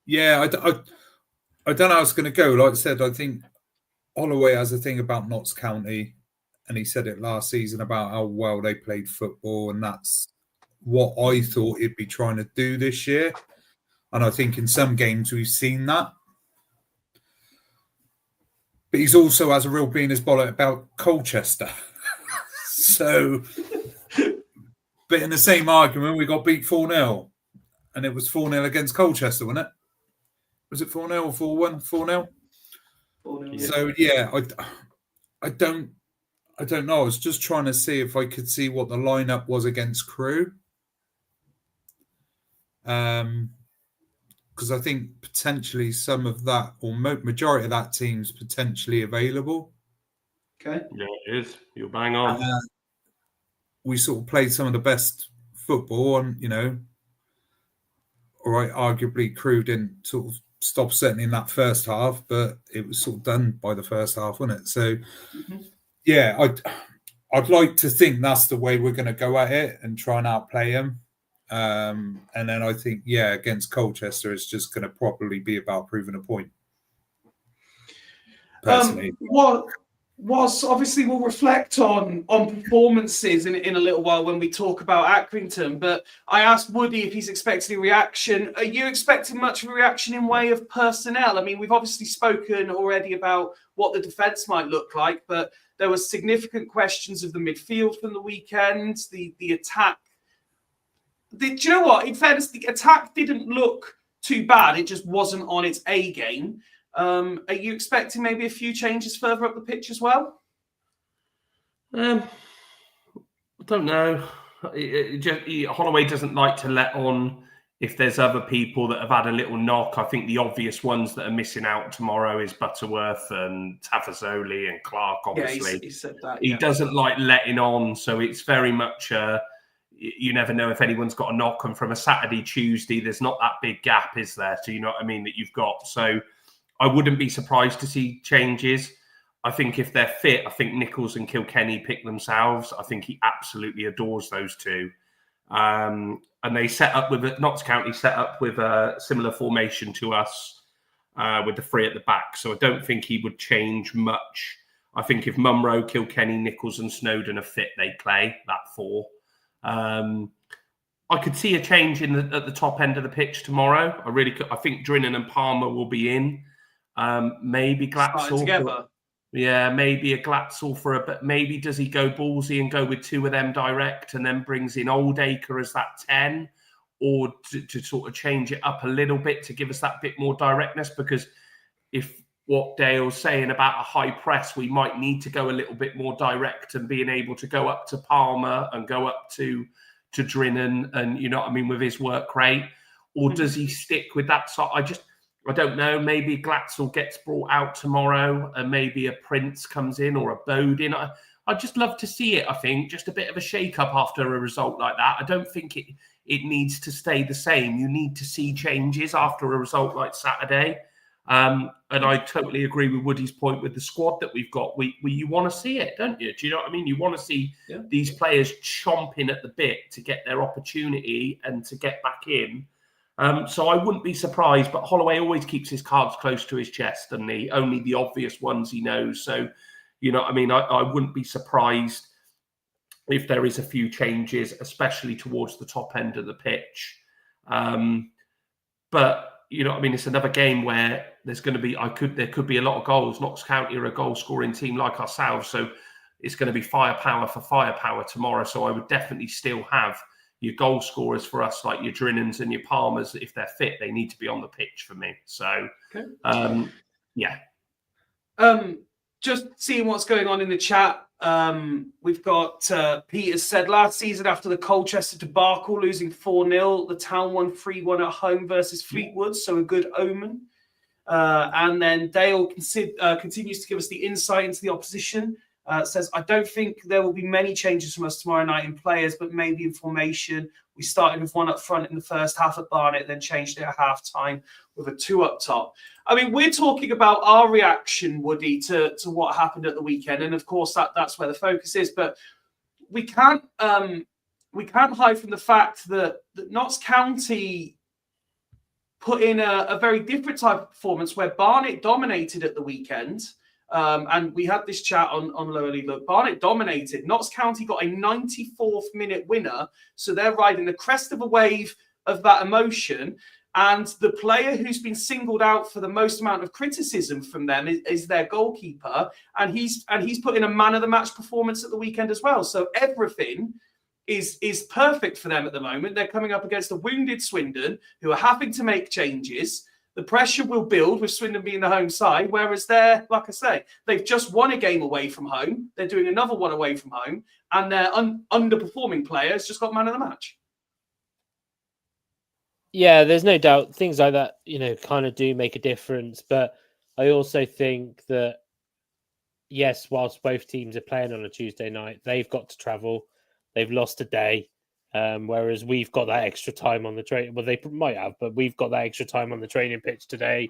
Yeah, I don't know how it's going to go. Like I said, I think Holloway has a thing about Notts County, and he said it last season about how well they played football, and that's what I thought he'd be trying to do this year. And I think in some games we've seen that. But he's also has a real beaner's bollock about Colchester. So, but in the same argument, we got beat 4-0. And it was 4-0 against Colchester, wasn't it? Was it 4-0 or 4-1? 4-0? 4-0. So, yeah, I don't know. I was just trying to see if I could see what the lineup was against Crewe. Because I think potentially some of that, or majority of that team's potentially available. Okay. Yeah, it is. You're bang on. We sort of played some of the best football, and, you know, all right, arguably Crewe didn't sort of stop setting in that first half, but it was sort of done by the first half, wasn't it? So, yeah, I'd like to think that's the way we're going to go at it and try and outplay them. And then I think, yeah, against Colchester, it's just going to probably be about proving a point. Personally, whilst obviously we'll reflect on performances in a little while when we talk about Accrington, but I asked Woody if he's expecting a reaction. Are you expecting much of a reaction in way of personnel? I mean, we've obviously spoken already about what the defence might look like, but there were significant questions of the midfield from the weekend, the attack. Do you know what? In fairness, the attack didn't look too bad. It just wasn't on its A game. Are you expecting maybe a few changes further up the pitch as well? I don't know. Holloway doesn't like to let on if there's other people that have had a little knock. I think the obvious ones that are missing out tomorrow is Butterworth and Tafazoli and Clark, obviously. Yeah, he said that. He doesn't like letting on, so it's very much... you never know if anyone's got a knock, and from a Saturday, Tuesday, there's not that big gap, is there? So you know what I mean, that you've got. So I wouldn't be surprised to see changes. I think if they're fit, I think Nichols and Kilkenny pick themselves. I think he absolutely adores those two. And they Notts County set up with a similar formation to us with the three at the back. So I don't think he would change much. I think if Munro, Kilkenny, Nichols and Snowden are fit, they play that four. I could see a change at the top end of the pitch tomorrow. I really could. I think Drinan and Palmer will be in. Maybe Glatzel. Maybe a Glatzel for a bit. Maybe does he go ballsy and go with two of them direct and then brings in Oldacre as that 10? or to sort of change it up a little bit to give us that bit more directness? Because if what Dale's saying about a high press, we might need to go a little bit more direct and being able to go up to Palmer and go up to Drinan and, you know what I mean, with his work rate. Or does he stick with that? So I don't know. Maybe Glatzel gets brought out tomorrow and maybe a Prince comes in or a Bodin. I'd just love to see it, I think. Just a bit of a shake-up after a result like that. I don't think it needs to stay the same. You need to see changes after a result like Saturday. And I totally agree with Woody's point with the squad that we've got. You want to see it, don't you? Do you know what I mean? You want to see these players chomping at the bit to get their opportunity and to get back in. So I wouldn't be surprised, but Holloway always keeps his cards close to his chest and only the obvious ones he knows. So, you know what I mean? I wouldn't be surprised if there is a few changes, especially towards the top end of the pitch. But, you know what I mean? It's another game where there's going to be, there could be a lot of goals. Notts County are a goal scoring team like ourselves. So it's going to be firepower for firepower tomorrow. So I would definitely still have your goal scorers for us, like your Drinans and your Palmers. If they're fit, they need to be on the pitch for me. So, yeah. Just seeing what's going on in the chat. We've got Peter said last season after the Colchester debacle, losing 4-0, the town won 3-1 at home versus Fleetwood, so a good omen. And then Dale continues to give us the insight into the opposition. Says, I don't think there will be many changes from us tomorrow night in players, but maybe in formation. We started with one up front in the first half at Barnet, then changed it at half-time with a 2 up top. I mean, we're talking about our reaction, Woody, to what happened at the weekend. And, of course, that's where the focus is. But we can't hide from the fact that Notts County put in a very different type of performance where Barnet dominated at the weekend. And we had this chat on Lower League. Look, Barnet dominated. Notts County got a 94th minute winner. So they're riding the crest of a wave of that emotion. And the player who's been singled out for the most amount of criticism from them is their goalkeeper. And he's put in a man of the match performance at the weekend as well. So everything is perfect for them at the moment. They're coming up against a wounded Swindon who are having to make changes. The pressure will build with Swindon being the home side, whereas they're, like I say, they've just won a game away from home. They're doing another one away from home, and their underperforming players just got man of the match. Yeah, there's no doubt things like that, you know, kind of do make a difference. But I also think that, yes, whilst both teams are playing on a Tuesday night, they've got to travel. They've lost a day. Whereas we've got that extra time on the train. Well, they might have, but we've got that extra time on the training pitch today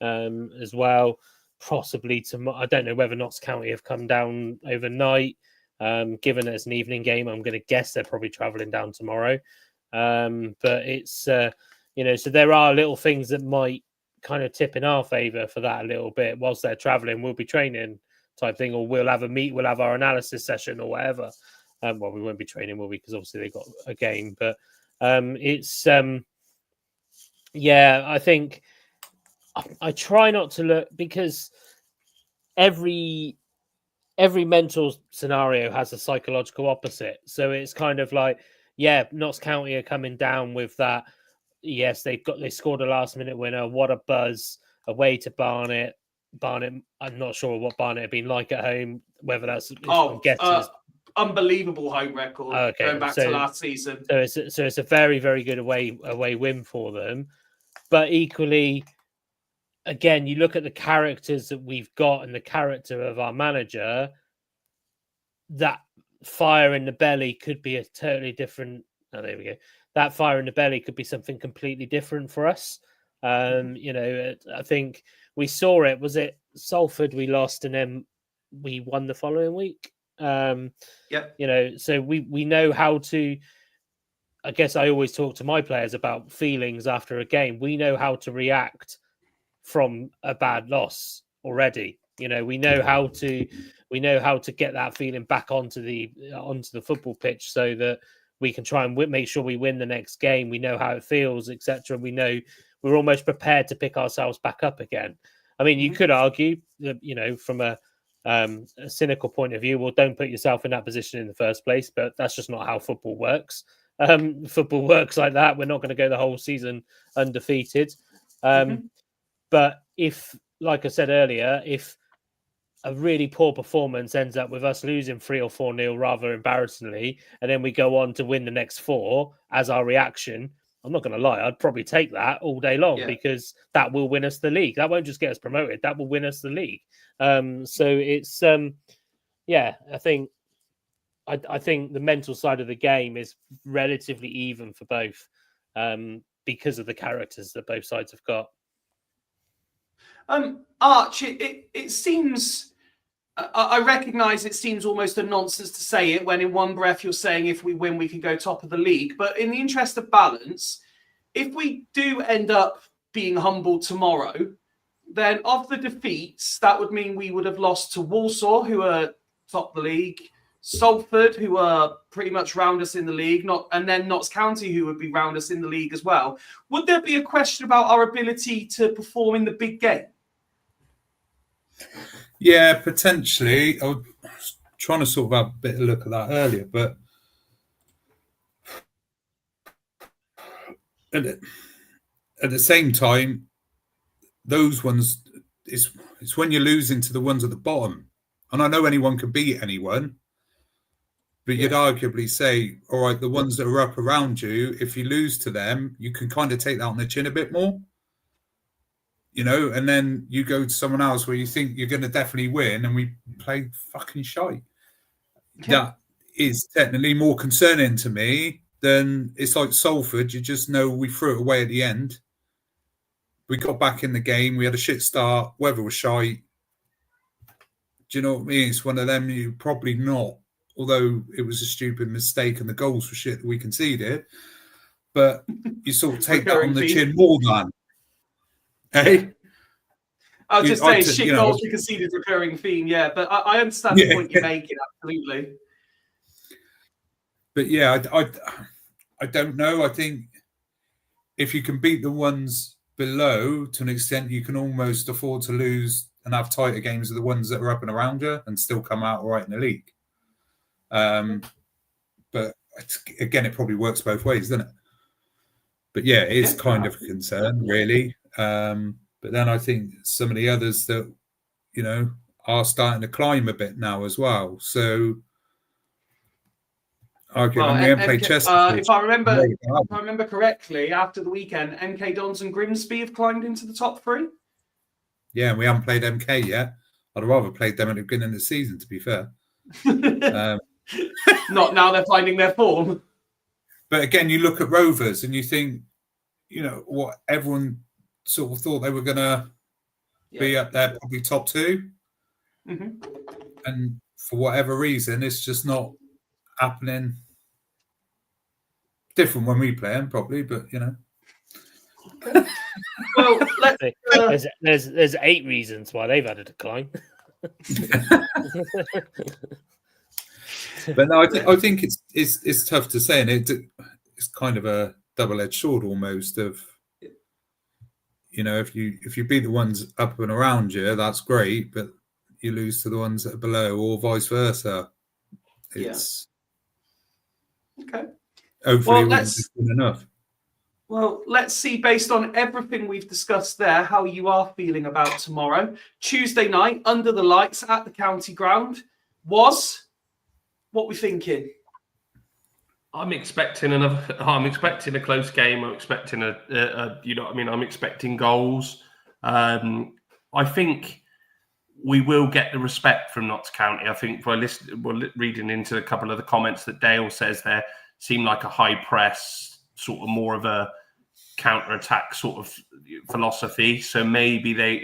as well. Possibly tomorrow. I don't know whether Notts County have come down overnight. Given it's an evening game, I'm going to guess they're probably travelling down tomorrow. But it's, you know, so there are little things that might kind of tip in our favour for that a little bit. Whilst they're travelling, we'll be training type thing, or we'll have we'll have our analysis session or whatever. Well, we won't be training, will we? Because obviously they've got a game. But it's, yeah, I think I try not to look, because every mental scenario has a psychological opposite. So it's kind of like, yeah, Notts County are coming down with that. Yes, they scored a last minute winner. What a buzz away to Barnet. I'm not sure what Barnet have been like at home. Whether that's unbelievable home record going back to last season. So it's a very, very good away win for them. But equally, again, you look at the characters that we've got and the character of our manager, that fire in the belly could be a totally different. Oh, there we go. That fire in the belly could be something completely different for us. You know, I think we saw it. Was it Salford we lost and then we won the following week? You know, so we know how to. I guess I always talk to my players about feelings after a game. We know how to react from a bad loss already. You know, we know how to get that feeling back onto the football pitch so that we can try and make sure we win the next game. We know how it feels, etc. We know we're almost prepared to pick ourselves back up again. I mean, you could argue that, you know, from a cynical point of view, well, don't put yourself in that position in the first place, but that's just not how football works. Football works like that. We're not going to go the whole season undefeated. But if, like I said earlier, if a really poor performance ends up with us losing 3 or 4-0 rather embarrassingly, and then we go on to win the next 4 as our reaction, I'm not going to lie, I'd probably take that all day long because that will win us the league. That won't just get us promoted, that will win us the league. So it's, I think the mental side of the game is relatively even for both because of the characters that both sides have got. Arch, it seems... I recognise it seems almost a nonsense to say it when in one breath you're saying if we win, we can go top of the league. But in the interest of balance, if we do end up being humbled tomorrow, then of the defeats, that would mean we would have lost to Walsall, who are top of the league, Salford, who are pretty much round us in the league, and then Notts County, who would be round us in the league as well. Would there be a question about our ability to perform in the big game? Yeah, potentially. I was trying to sort of have a bit of a look at that earlier, but at the same time, those ones, it's when you're losing to the ones at the bottom. And I know anyone can beat anyone, but you'd arguably say, all right, the ones that are up around you, if you lose to them, you can kind of take that on the chin a bit more. You know, and then you go to someone else where you think you're going to definitely win, and we played fucking shite. That is technically more concerning to me than it's like Salford. You just know we threw it away at the end. We got back in the game. We had a shit start. Weather was shite. Do you know what I mean? It's one of them you probably not, although it was a stupid mistake and the goals were shit that we conceded. But you sort of take that on the chin more than. Hey, I was just saying, shit goals we conceded recurring theme, but I understand the point you're making, absolutely. But yeah, I don't know. I think if you can beat the ones below to an extent, you can almost afford to lose and have tighter games of the ones that are up and around you and still come out all right in the league. But again, it probably works both ways, doesn't it? But yeah, it is kind of a concern, really. But then I think some of the others that, you know, are starting to climb a bit now as well. So we haven't played Chester. If I remember correctly, after the weekend, MK Dons and Grimsby have climbed into the top 3. Yeah, and we haven't played MK yet. I'd rather played them at the beginning of the season, to be fair. Not now they're finding their form. But again, you look at Rovers and you think, you know, what everyone sort of thought they were going to be up there, probably top 2. And for whatever reason, it's just not happening. Different when we play them, probably, but, you know. Well, there's 8 reasons why they've had a decline. But no, I think it's tough to say, and it's kind of a double-edged sword almost of, you know, if you beat the ones up and around you, that's great, but you lose to the ones that are below, or vice versa. It's okay. Hopefully, it's enough. Well, let's see, based on everything we've discussed there, how you are feeling about tomorrow. Tuesday night, under the lights at the county ground. What we thinking? I'm expecting a close game. I'm expecting I'm expecting goals. I think we will get the respect from Notts County. I think we're reading into a couple of the comments that Dale says there seem like a high press, sort of more of a counter-attack sort of philosophy. So maybe they'll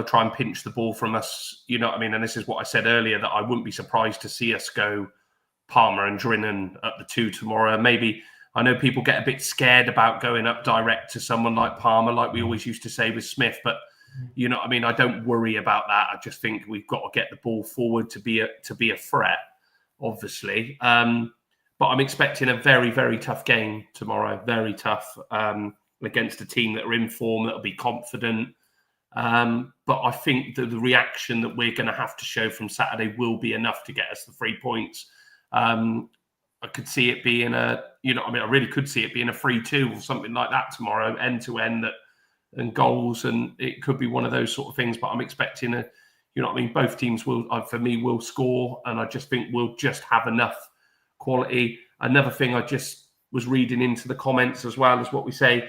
try and pinch the ball from us. You know what I mean? And this is what I said earlier, that I wouldn't be surprised to see us go Palmer and Drinnan at the 2 tomorrow. Maybe, I know people get a bit scared about going up direct to someone like Palmer, like we always used to say with Smith, but you know what I mean? I don't worry about that. I just think we've got to get the ball forward to be a threat, obviously. But I'm expecting a very, very tough game tomorrow. Very tough against a team that are in form, that'll be confident. But I think that the reaction that we're going to have to show from Saturday will be enough to get us the 3 points. I I could see it being I really could see it being a 3-2 or something like that tomorrow, end to end, and goals, and it could be one of those sort of things. But I'm expecting both teams will score, and I just think we'll just have enough quality. Another thing I just was reading into the comments as well as what we say,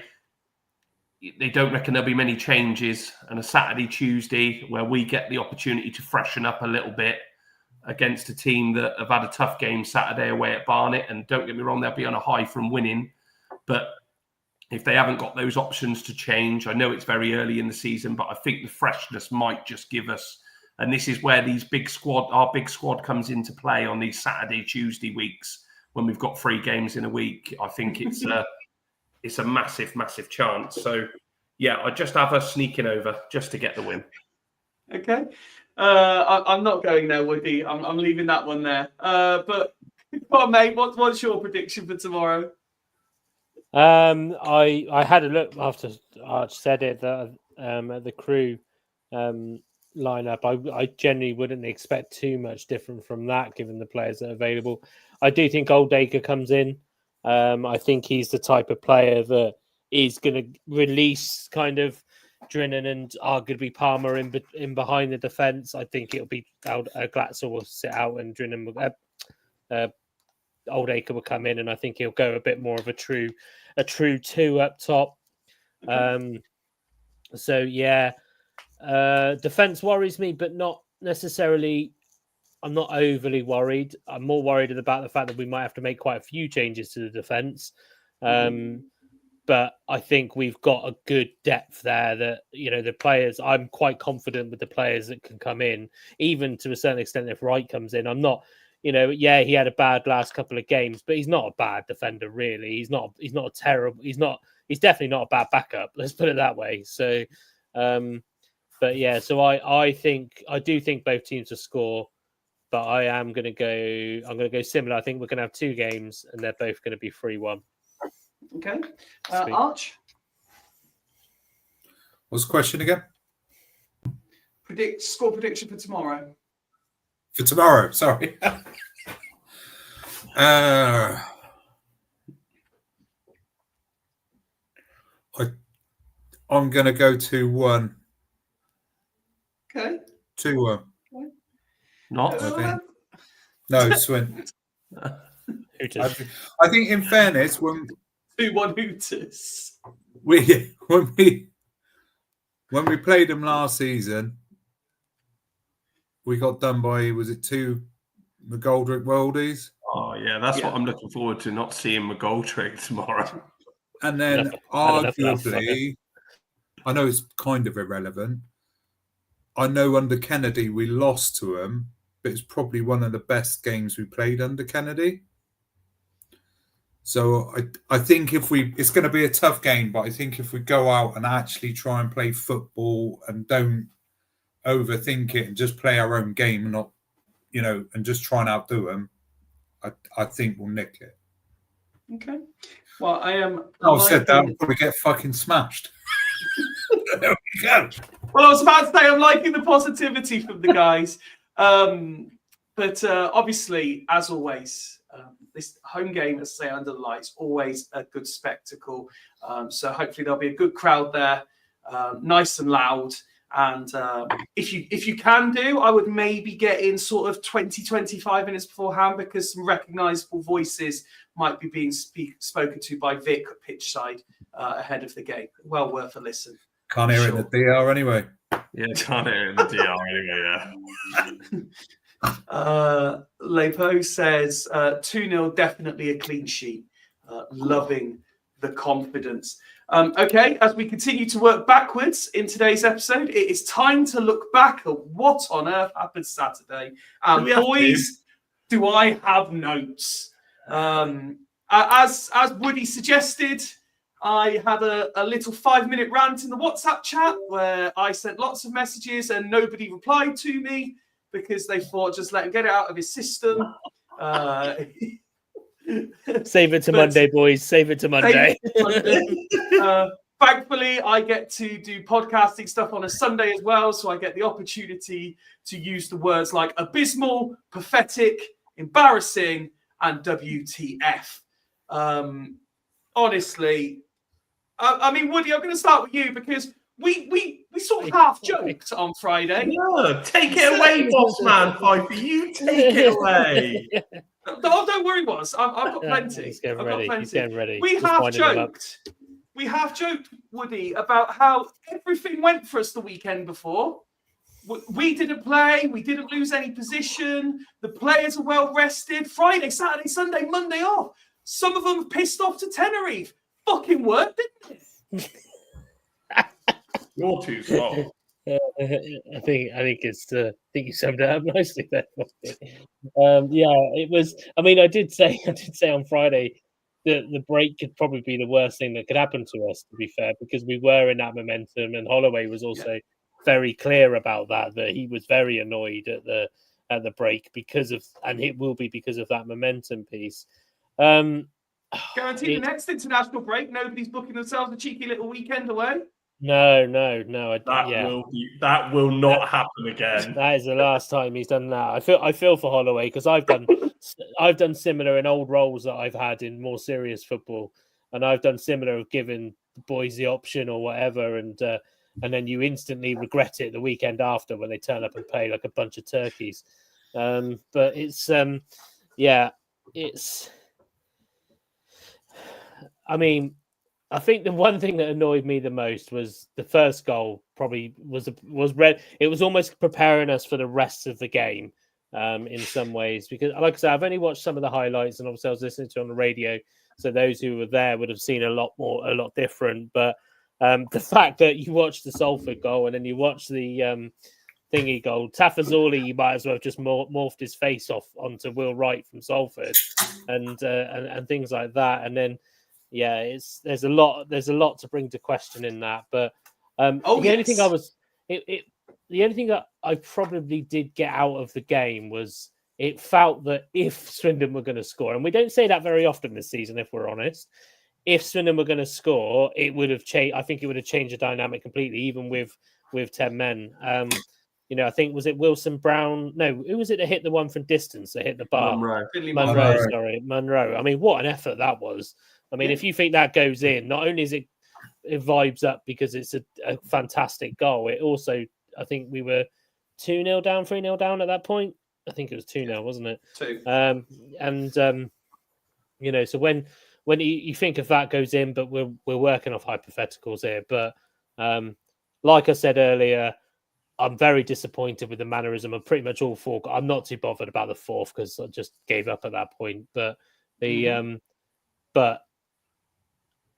they don't reckon there'll be many changes, and a Saturday, Tuesday where we get the opportunity to freshen up a little bit against a team that have had a tough game Saturday away at Barnet. And don't get me wrong, they'll be on a high from winning, but if they haven't got those options to change, I know it's very early in the season, but I think the freshness might just give us, and this is where our big squad comes into play on these Saturday, Tuesday weeks when we've got 3 games in a week. I think it's a massive, massive chance. So, yeah, I just have us sneaking over just to get the win. Okay. I'm not going there, Woody. I'm leaving that one there. But come on, mate, what's your prediction for tomorrow? I had a look after Arch said it that at the Crew lineup. I generally wouldn't expect too much different from that, given the players that are available. I do think Oldacre comes in. I think he's the type of player that is going to release kind of Drinnan and arguably Palmer in behind the defence. I think it'll be Glatzel will sit out and Drinnan will, Oldacre will come in, and I think he'll go a bit more of a true 2 up top. So yeah, defence worries me, but not necessarily. I'm not overly worried. I'm more worried about the fact that we might have to make quite a few changes to the defence. But I think we've got a good depth there that, the players, I'm quite confident with the players that can come in, even to a certain extent if Wright comes in. I'm not, he had a bad last couple of games, but he's not a bad defender, really. He's definitely not a bad backup. Let's put it that way. So, but yeah, so I do think both teams will score. But I'm going to go similar. I think we're going to have 2 games, and they're both going to be 3-1. Okay. Arch? What's the question again? Score prediction for tomorrow. For tomorrow, sorry. I'm going to go 2-1. Okay. 2-1. Not? No, Swindon. I think, in fairness, when 2-1 Hooters. when we played them last season, we got done by, was it 2 McGoldrick Worldies? Oh yeah, that's what I'm looking forward to, not seeing McGoldrick tomorrow. And then arguably, I know it's kind of irrelevant. I know under Kennedy we lost to them, but it's probably one of the best games we played under Kennedy. So I think it's going to be a tough game, but I think if we go out and actually try and play football and don't overthink it and just play our own game and not, and just try and outdo them, I think we'll nick it. Okay. Well, I am. Said that, we'll probably get fucking smashed. There we go. Well, I was about to say I'm liking the positivity from the guys. But obviously, as always, this home game, as I say, under the lights, always a good spectacle. So hopefully there'll be a good crowd there, nice and loud. And if you can do, I would maybe get in sort of 20-25 minutes beforehand, because some recognisable voices might be being spoken to by Vic pitch side ahead of the game. Well worth a listen. Can't hear it in the DR anyway. Yeah, can't hear it in the DR anyway, yeah. Lepo says 2-0, definitely a clean sheet. Loving the confidence. Okay, as we continue to work backwards in today's episode, it is time to look back at what on earth happened Saturday. And boys, do I have notes. As Woody suggested, I had a little 5-minute rant in the WhatsApp chat where I sent lots of messages and nobody replied to me because they thought just let him get it out of his system. Save it to Monday, boys. Save it to Monday. Thankfully, I get to do podcasting stuff on a Sunday as well, so I get the opportunity to use the words like abysmal, pathetic, embarrassing, and WTF. Honestly, I mean, Woody, I'm going to start with you because we sort of half joked on Friday. No, take it away, boss man, Pfeiffer. You take it away. Don't worry, Woz. I've got plenty. He's getting I've ready. got He's plenty. getting ready. We Just half winding him up. joked. We half joked, Woody, about how everything went for us the weekend before. We didn't play. We didn't lose any position. The players are well rested. Friday, Saturday, Sunday, Monday off. Some of them pissed off to Tenerife. Fucking worked, didn't it? You're too soft. I think you summed it up nicely there. It was. I mean, I did say on Friday that the break could probably be the worst thing that could happen to us. To be fair, because we were in that momentum, and Holloway was also very clear about that he was very annoyed at the break because of, and it will be because of that momentum piece. Guaranteed the next international break, nobody's booking themselves a cheeky little weekend away. No. That will not happen again. That is the last time he's done that. I feel for Holloway because I've done similar in old roles that I've had in more serious football, and I've done similar of giving the boys the option or whatever, and then you instantly regret it the weekend after when they turn up and pay like a bunch of turkeys. But it's it's. I mean, I think the one thing that annoyed me the most was the first goal. Probably was red. It was almost preparing us for the rest of the game, in some ways. Because, like I said, I've only watched some of the highlights, and obviously I was listening to it on the radio. So those who were there would have seen a lot different. But the fact that you watched the Salford goal and then you watch the thingy goal, Tafazorli, you might as well have just morphed his face off onto Will Wright from Salford, and things like that. And then. Yeah, there's a lot to bring to question in that, but the only thing that I probably did get out of the game was it felt that if Swindon were going to score, and we don't say that very often this season, if we're honest, if Swindon were going to score, it would have changed. I think it would have changed the dynamic completely, even with 10 men. I think was it Wilson Brown? No, who was it that hit the one from distance that hit the bar? Munro. I mean, what an effort that was. I mean, if you think that goes in, not only is it vibes up because it's a fantastic goal, it also, I think we were 2-0 down, 3-0 down at that point. I think it was 2-0, wasn't it? 2. So when you think if that goes in, but we're working off hypotheticals here. But like I said earlier, I'm very disappointed with the mannerism of pretty much all 4. I'm not too bothered about the 4th because I just gave up at that point. But but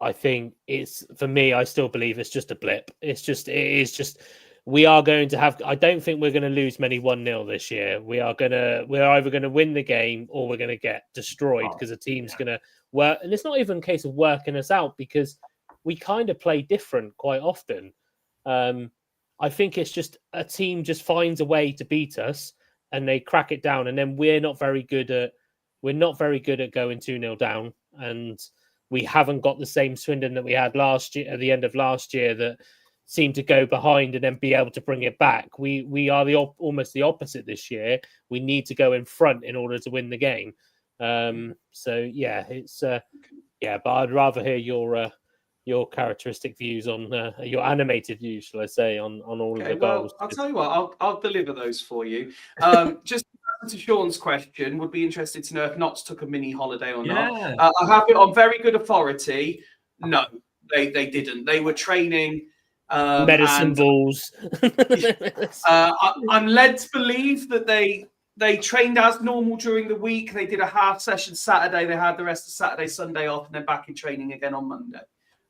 I think it's, for me, I still believe it's just a blip. It is just, we are going to have, I don't think we're going to lose many 1-0 this year. We're either going to win the game or we're going to get destroyed because the team's going to work. And it's not even a case of working us out because we kind of play different quite often. I think it's just a team just finds a way to beat us and they crack it down. And then we're not very good at going 2-0 down. And we haven't got the same Swindon that we had last year at the end of last year that seemed to go behind and then be able to bring it back. We are almost the opposite this year. We need to go in front in order to win the game. But I'd rather hear your characteristic views on your animated views, shall I say, on all of the goals. I'll tell you what, I'll deliver those for you. Just to Sean's question, would be interested to know if Notts took a mini holiday or not. I have it on very good authority. No, they didn't. They were training medicine balls. I'm led to believe that they trained as normal during the week. They did a half session Saturday. They had the rest of Saturday, Sunday off, and then back in training again on Monday.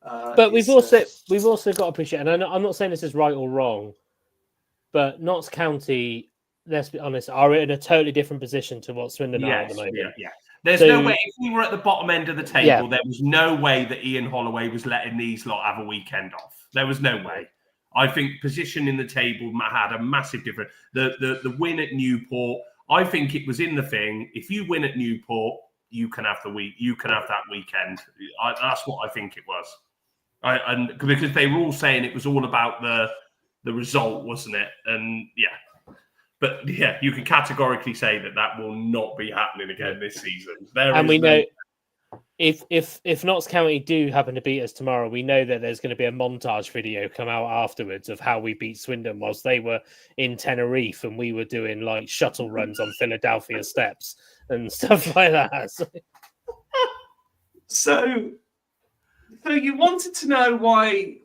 But we've also got to appreciate, and I'm not saying this is right or wrong, but Notts County, let's be honest, are in a totally different position to what Swindon are at the moment. Yeah. There's no way, if we were at the bottom end of the table, there was no way that Ian Holloway was letting these lot have a weekend off. There was no way. I think position in the table had a massive difference. The win at Newport, I think it was in the thing. If you win at Newport, you can have that weekend. That's what I think it was. And because they were all saying it was all about the result, wasn't it? And But yeah, you can categorically say that will not be happening again this season. And we know if Notts County do happen to beat us tomorrow, we know that there's going to be a montage video come out afterwards of how we beat Swindon whilst they were in Tenerife and we were doing like shuttle runs on Philadelphia steps and stuff like that. So you wanted to know why,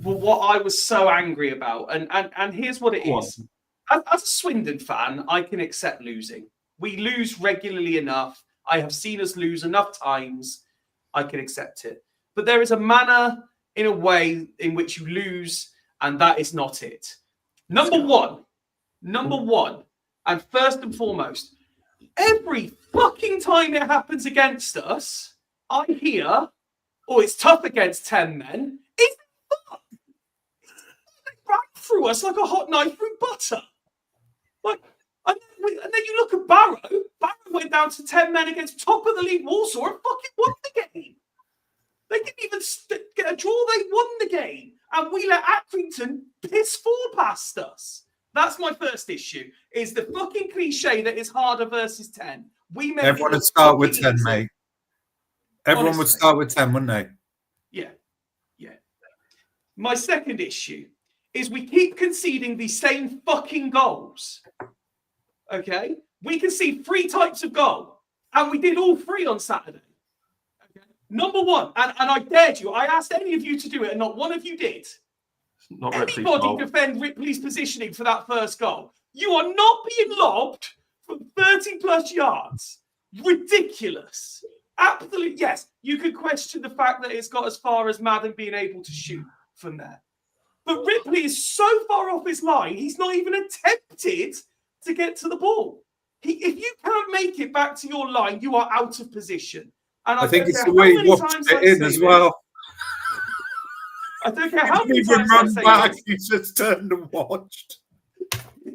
well, what I was so angry about, and here's what it is. As a Swindon fan, I can accept losing. We lose regularly enough. I have seen us lose enough times. I can accept it. But there is a manner, in a way, in which you lose, and that is not it. Number one, and first and foremost, every fucking time it happens against us, I hear, oh, it's tough against 10 men. It's not. They ran through us like a hot knife through butter. Like, and then you look at Barrow. Barrow went down to 10 men against top of the league Walsall and fucking won the game. They didn't even get a draw. They won the game. And we let Accrington piss 4 past us. That's my first issue, is the fucking cliche that it's harder versus 10. Everyone would start with 10, mate. Everyone would start with 10, wouldn't they? Yeah. My second issue is we keep conceding the same fucking goals. Okay? We concede 3 types of goal, and we did all 3 on Saturday. Okay? Number one, and I dared you, I asked any of you to do it, and not one of you did. Not Anybody defend Ripley's positioning for that first goal. You are not being lobbed from 30 plus yards. Ridiculous. Absolutely, yes. You could question the fact that it's got as far as Madden being able to shoot from there. But Ripley is so far off his line, he's not even attempted to get to the ball. If you can't make it back to your line, you are out of position. And I think it's the way he watched it in as well. I don't care how many even times run back, this. he just turned and watched.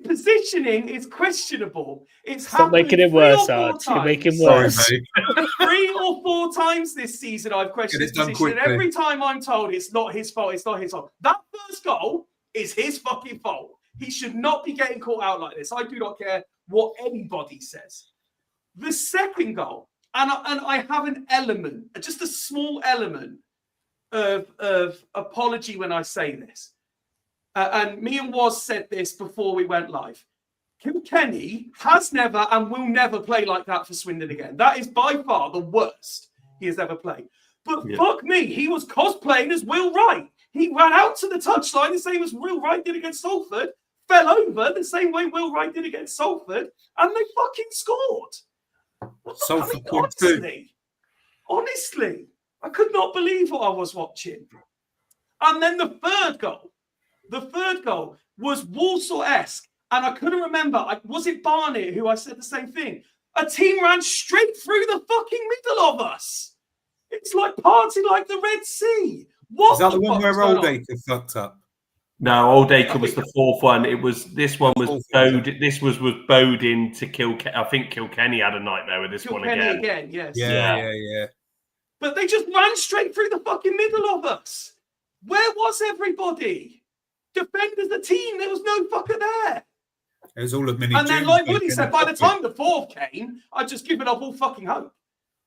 Positioning is questionable. It's Stop making it worse, Art. You're making worse. Sorry, mate. 3 or 4 times this season I've questioned his position, and every time I'm told it's not his fault, it's not his fault. That first goal is his fucking fault. He should not be getting caught out like this. I do not care what anybody says. The second goal, and I have an element, just a small element of apology when I say this. And me and Woz said this before we went live. Kilkenny has never and will never play like that for Swindon again. That is by far the worst he has ever played. But fuck me, he was cosplaying as Will Wright. He ran out to the touchline the same as Will Wright did against Salford, fell over the same way Will Wright did against Salford, and they fucking scored. Honestly, I could not believe what I was watching. And then the third goal was Walsall-esque. And I couldn't remember. Was it Barnett who I said the same thing? A team ran straight through the fucking middle of us. It's like parting like the Red Sea. What Is that the one where Oldacre fucked up? No, Oldacre was the 4th one. This one was bowed. This was bowed into Kilkenny. I think Kilkenny had a nightmare with this one again. Yes. Yeah. But they just ran straight through the fucking middle of us. Where was everybody? Defend as a team. There was no fucker there. It was all at mini. And then, like Woody said, by the time the 4th came, I'd just given up all fucking hope.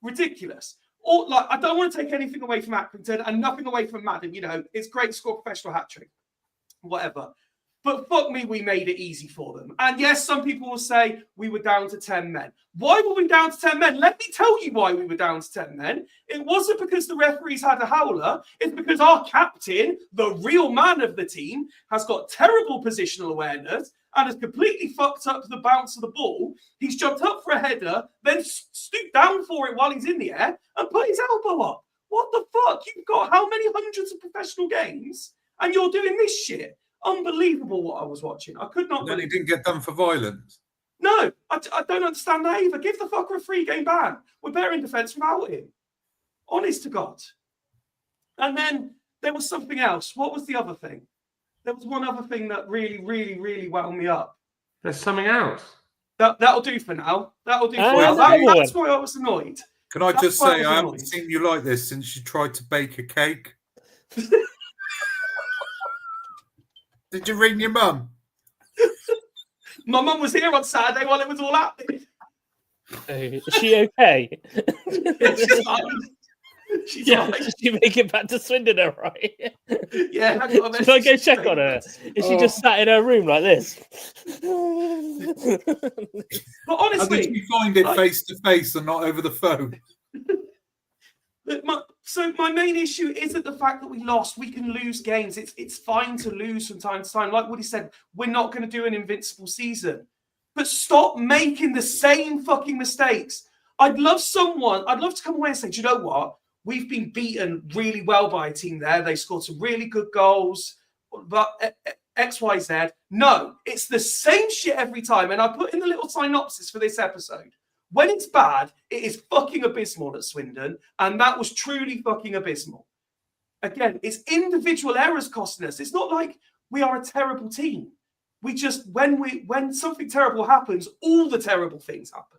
Ridiculous. Or like, I don't want to take anything away from Accrington and nothing away from Madden. You know, it's great to score professional hat trick, whatever. But fuck me, we made it easy for them. And yes, some people will say we were down to 10 men. Why were we down to 10 men? Let me tell you why we were down to 10 men. It wasn't because the referees had a howler. It's because our captain, the real man of the team, has got terrible positional awareness and has completely fucked up the bounce of the ball. He's jumped up for a header, then stooped down for it while he's in the air and put his elbow up. What the fuck? You've got how many hundreds of professional games and you're doing this shit? Unbelievable what I was watching. I could not Then he believe didn't get done for violence. No, I don't understand that either. Give the fucker a 3-game ban. We're better in defence without him. Honest to God. And then there was something else. What was the other thing? There was one other thing that really, really, really wound me up. There's something else. That'll do for now. That'll do for now. That's why I was annoyed. Can I just say, I haven't seen you like this since you tried to bake a cake. Did you ring your mum? My mum was here on Saturday while it was all happening. Is she okay? She's fine. She's Yeah, fine. did she make it back to Swindon all right? Yeah, I got a Should I go message check on her? Is she just sat in her room like this? But How honestly, did you find it like- face to face and not over the phone? my main issue isn't the fact that we lost. We can lose games. It's fine to lose from time to time. Like Woody said, we're not going to do an invincible season. But stop making the same fucking mistakes. I'd love to come away and say, do you know what? We've been beaten really well by a team there. They scored some really good goals. But X, Y, Z. No, it's the same shit every time. And I put in the little synopsis for this episode. When it's bad, it is fucking abysmal at Swindon. And that was truly fucking abysmal. Again, it's individual errors costing us. It's not like we are a terrible team. We just, when something terrible happens, all the terrible things happen.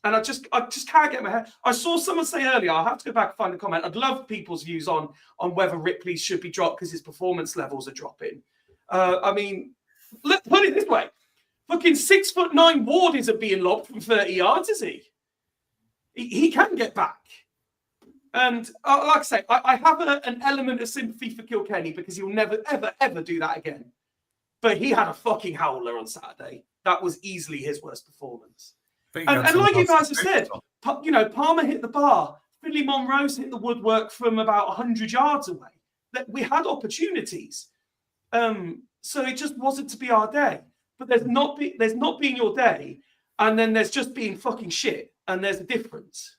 And I just can't get my head. I saw someone say earlier, I'll have to go back and find a comment. I'd love people's views on whether Ripley should be dropped because his performance levels are dropping. I mean, let's put it this way. Fucking 6'9" Ward isn't being lobbed from 30 yards, is he? He can get back. And like I say, I have an element of sympathy for Kilkenny because he'll never, ever, ever do that again. But he had a fucking howler on Saturday. That was easily his worst performance. And like you guys have said, Palmer hit the bar. Finley Monroe's hit the woodwork from about 100 yards away. That we had opportunities. So it just wasn't to be our day. But there's not being your day, and then there's just being fucking shit. And there's a difference.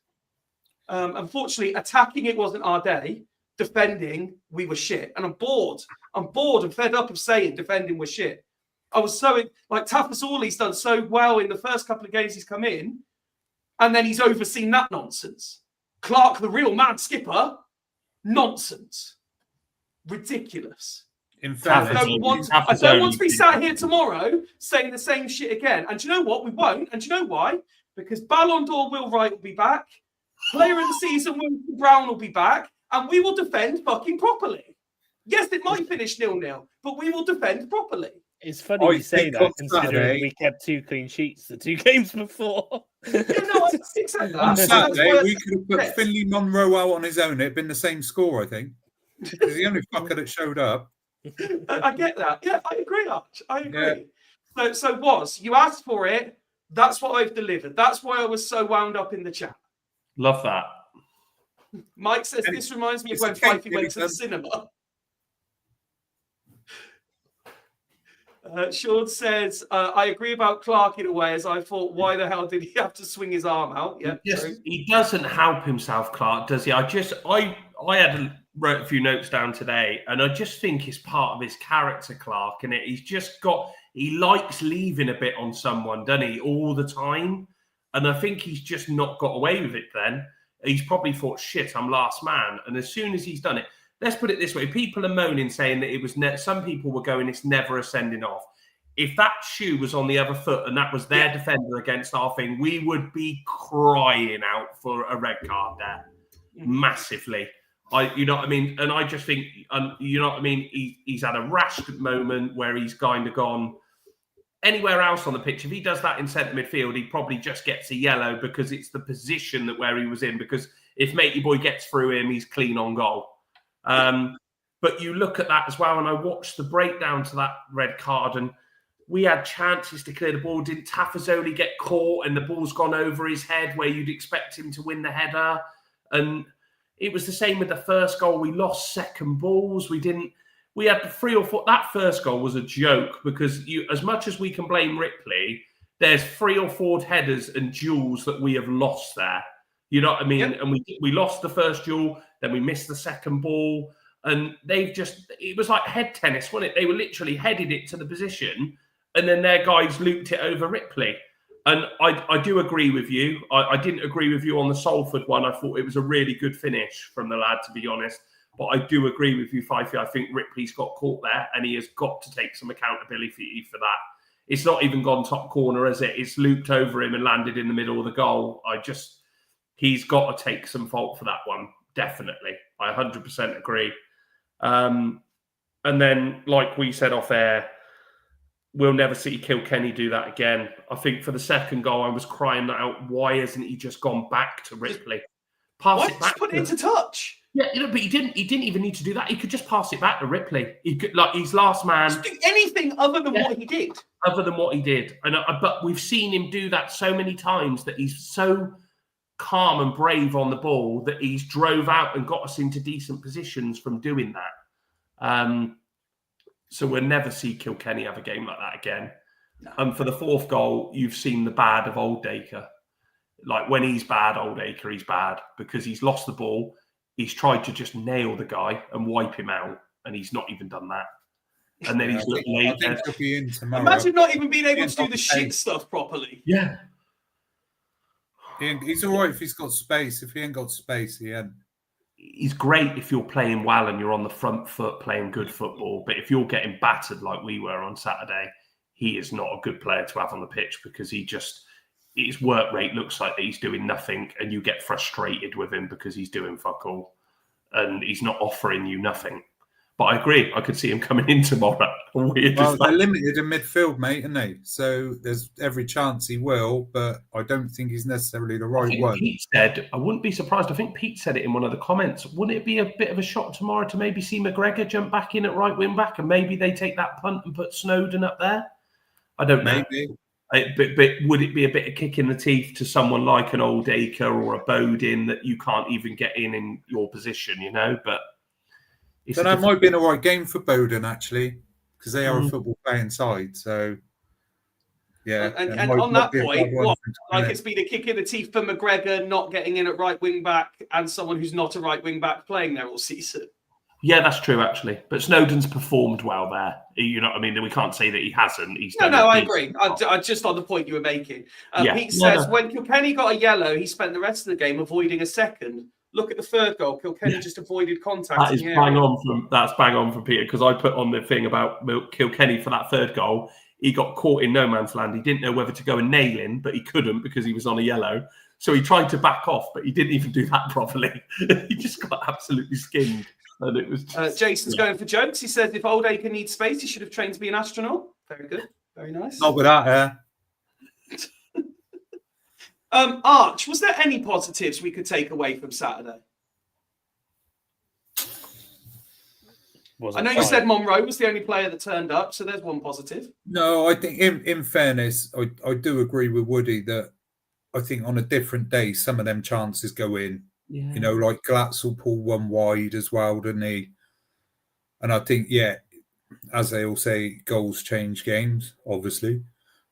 Unfortunately, attacking it wasn't our day. Defending, we were shit. And I'm bored and fed up of saying defending was shit. I was so like Tafazoli's done so well in the first couple of games he's come in, and then he's overseen that nonsense. Clark, the real mad skipper, nonsense, ridiculous. In fact, I don't want to be sat here tomorrow saying the same shit again. And do you know what? We won't. And do you know why? Because Ballon d'Or Will Wright will be back. Player of the season Will Brown will be back, and we will defend fucking properly. Yes, it might finish 0-0, but we will defend properly. It's funny you say that, considering we kept 2 clean sheets the 2 games before. Yeah, no, I accept that. on Saturday, we could have put Finley Monroe out on his own. It'd been the same score, I think. Because the only fucker that showed up. I get that. Yeah, I agree, Arch. I agree. Yeah. So you asked for it. That's what I've delivered. That's why I was so wound up in the chat. Love that. Mike says, this reminds me of when Fifey went to the cinema. Sean says, I agree about Clark in a way, as I thought, why the hell did he have to swing his arm out? Yeah, he doesn't help himself, Clark, does he? I wrote a few notes down today, and I just think it's part of his character, Clark, and he likes leaving a bit on someone, doesn't he, all the time? And I think he's just not got away with it then. He's probably thought, shit, I'm last man. And as soon as he's done it, let's put it this way. People are moaning, saying that it was some people were going, it's never a sending off. If that shoe was on the other foot and that was their defender against our thing, we would be crying out for a red card there. Massively. You know what I mean? And I just think, you know what I mean? He's had a rash moment where he's kind of gone anywhere else on the pitch. If he does that in centre midfield, he probably just gets a yellow because it's the position that where he was in. Because if Matey Boy gets through him, he's clean on goal. But you look at that as well, and I watched the breakdown to that red card, and we had chances to clear the ball. Didn't Tafazoli get caught and the ball's gone over his head where you'd expect him to win the header? And it was the same with the first goal. We lost second balls. We had 3 or 4. That first goal was a joke because as much as we can blame Ripley, there's 3 or 4 headers and duels that we have lost there. You know what I mean? Yep. And we lost the first duel, then we missed the second ball. And it was like head tennis, wasn't it? They were literally headed it to the position and then their guys looped it over Ripley. And I do agree with you. I didn't agree with you on the Salford one. I thought it was a really good finish from the lad, to be honest. But I do agree with you, Fifey. I think Ripley's got caught there and he has got to take some accountability for that. It's not even gone top corner, has it? It's looped over him and landed in the middle of the goal. He's got to take some fault for that one. Definitely. I 100% agree. And then, like we said off air, we'll never see Kilkenny do that again. I think for the second goal, I was crying out, why hasn't he just gone back to Ripley? Pass Why it back. just put it into touch? Yeah, but he didn't even need to do that. He could just pass it back to Ripley. He could, like, he's last man. Just do anything other than what he did. Other than what he did. But we've seen him do that so many times that he's so calm and brave on the ball that he's drove out and got us into decent positions from doing that. So we'll never see Kilkenny have a game like that again. And for the fourth goal, you've seen the bad of Oldacre. Like, when he's bad, Oldacre, he's bad because he's lost the ball. He's tried to just nail the guy and wipe him out, and he's not even done that. And then he's looked late. I think he'll be in tomorrow. Imagine not even being able to do the shit stuff properly. Yeah. He's all right if he's got space. If he ain't got space, he ain't. He's great if you're playing well and you're on the front foot playing good football. But if you're getting battered like we were on Saturday, he is not a good player to have on the pitch because his work rate looks like that he's doing nothing, and you get frustrated with him because he's doing fuck all and he's not offering you nothing. But I agree. I could see him coming in tomorrow. Well, they're limited in midfield, mate, aren't they? So there's every chance he will, but I don't think he's necessarily the right one. Pete said, I wouldn't be surprised. I think Pete said it in one of the comments. Wouldn't it be a bit of a shock tomorrow to maybe see McGregor jump back in at right wing back and maybe they take that punt and put Snowden up there? I don't know. Maybe. But would it be a bit of kick in the teeth to someone like an Oldacre or a Bodin that you can't even get in your position, you know? But So that might be an all right game for Bowden, actually, because they are a football playing side. So, yeah. And on that point, it's been a kick in the teeth for McGregor not getting in at right wing back and someone who's not a right wing back playing there all season. Yeah, that's true, actually. But Snowden's performed well there. You know what I mean? We can't say that he hasn't. I agree. I just on the point you were making. Pete says, when Kilkenny got a yellow, he spent the rest of the game avoiding a second. Look at the third goal. Kilkenny just avoided contact. That's bang on from Peter, because I put on the thing about Kilkenny for that third goal. He got caught in no man's land. He didn't know whether to go and nail him, but he couldn't because he was on a yellow. So he tried to back off, but he didn't even do that properly. He just got absolutely skinned. And it was Jason's going for jokes. He says if Oldacre needs space, he should have trained to be an astronaut. Very good. Very nice. Not with that hair. Arch, was there any positives we could take away from Saturday? I know you said Monroe was the only player that turned up, so there's one positive. No, I think in fairness, I do agree with Woody that I think on a different day, some of them chances go in. Yeah. You know, like Glatzel pulled one wide as well, didn't he? And I think, as they all say, goals change games, obviously.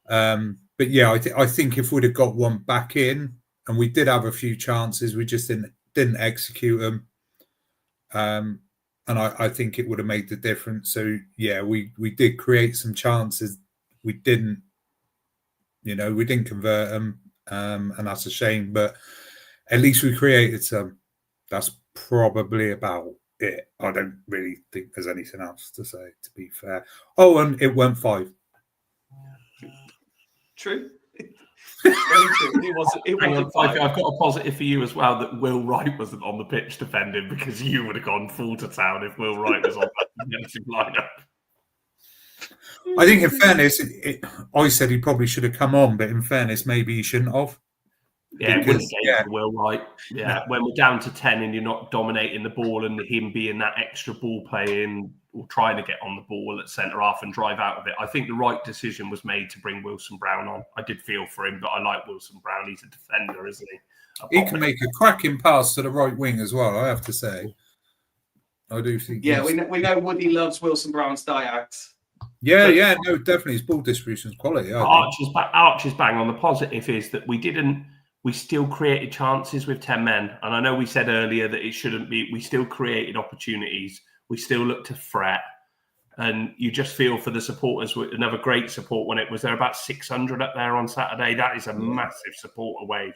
But yeah, I think if we'd have got one back in, and we did have a few chances, we just didn't execute them. And I think it would have made the difference. So yeah, we did create some chances. We didn't convert them, and that's a shame. But at least we created some. That's probably about it. I don't really think there's anything else to say, to be fair. Oh, and it went 5. True. Very true. It wasn't 5. I've got a positive for you as well that Will Wright wasn't on the pitch defending, because you would have gone full to town if Will Wright was on that defensive lineup. I think in fairness, I said he probably should have come on, but in fairness, maybe he shouldn't have. Yeah, it wouldn't get for Will Wright. Yeah, when we're down to 10 and you're not dominating the ball, and him being that extra ball playing or trying to get on the ball at centre half and drive out of it, I think the right decision was made to bring Wilson Brown on. I did feel for him, but I like Wilson Brown. He's a defender, isn't he? He can make a cracking pass to the right wing as well, I have to say. I do think. Yeah, we know Woody loves Wilson Brown's diags. Yeah, no, definitely his ball distribution is quality. Archer's bang on. The positive is that we still created chances with 10 men. And I know we said earlier that it shouldn't be. We still created opportunities. We still looked to threat. And you just feel for the supporters. Another great support when it was there about 600 up there on Saturday. That is a massive support away.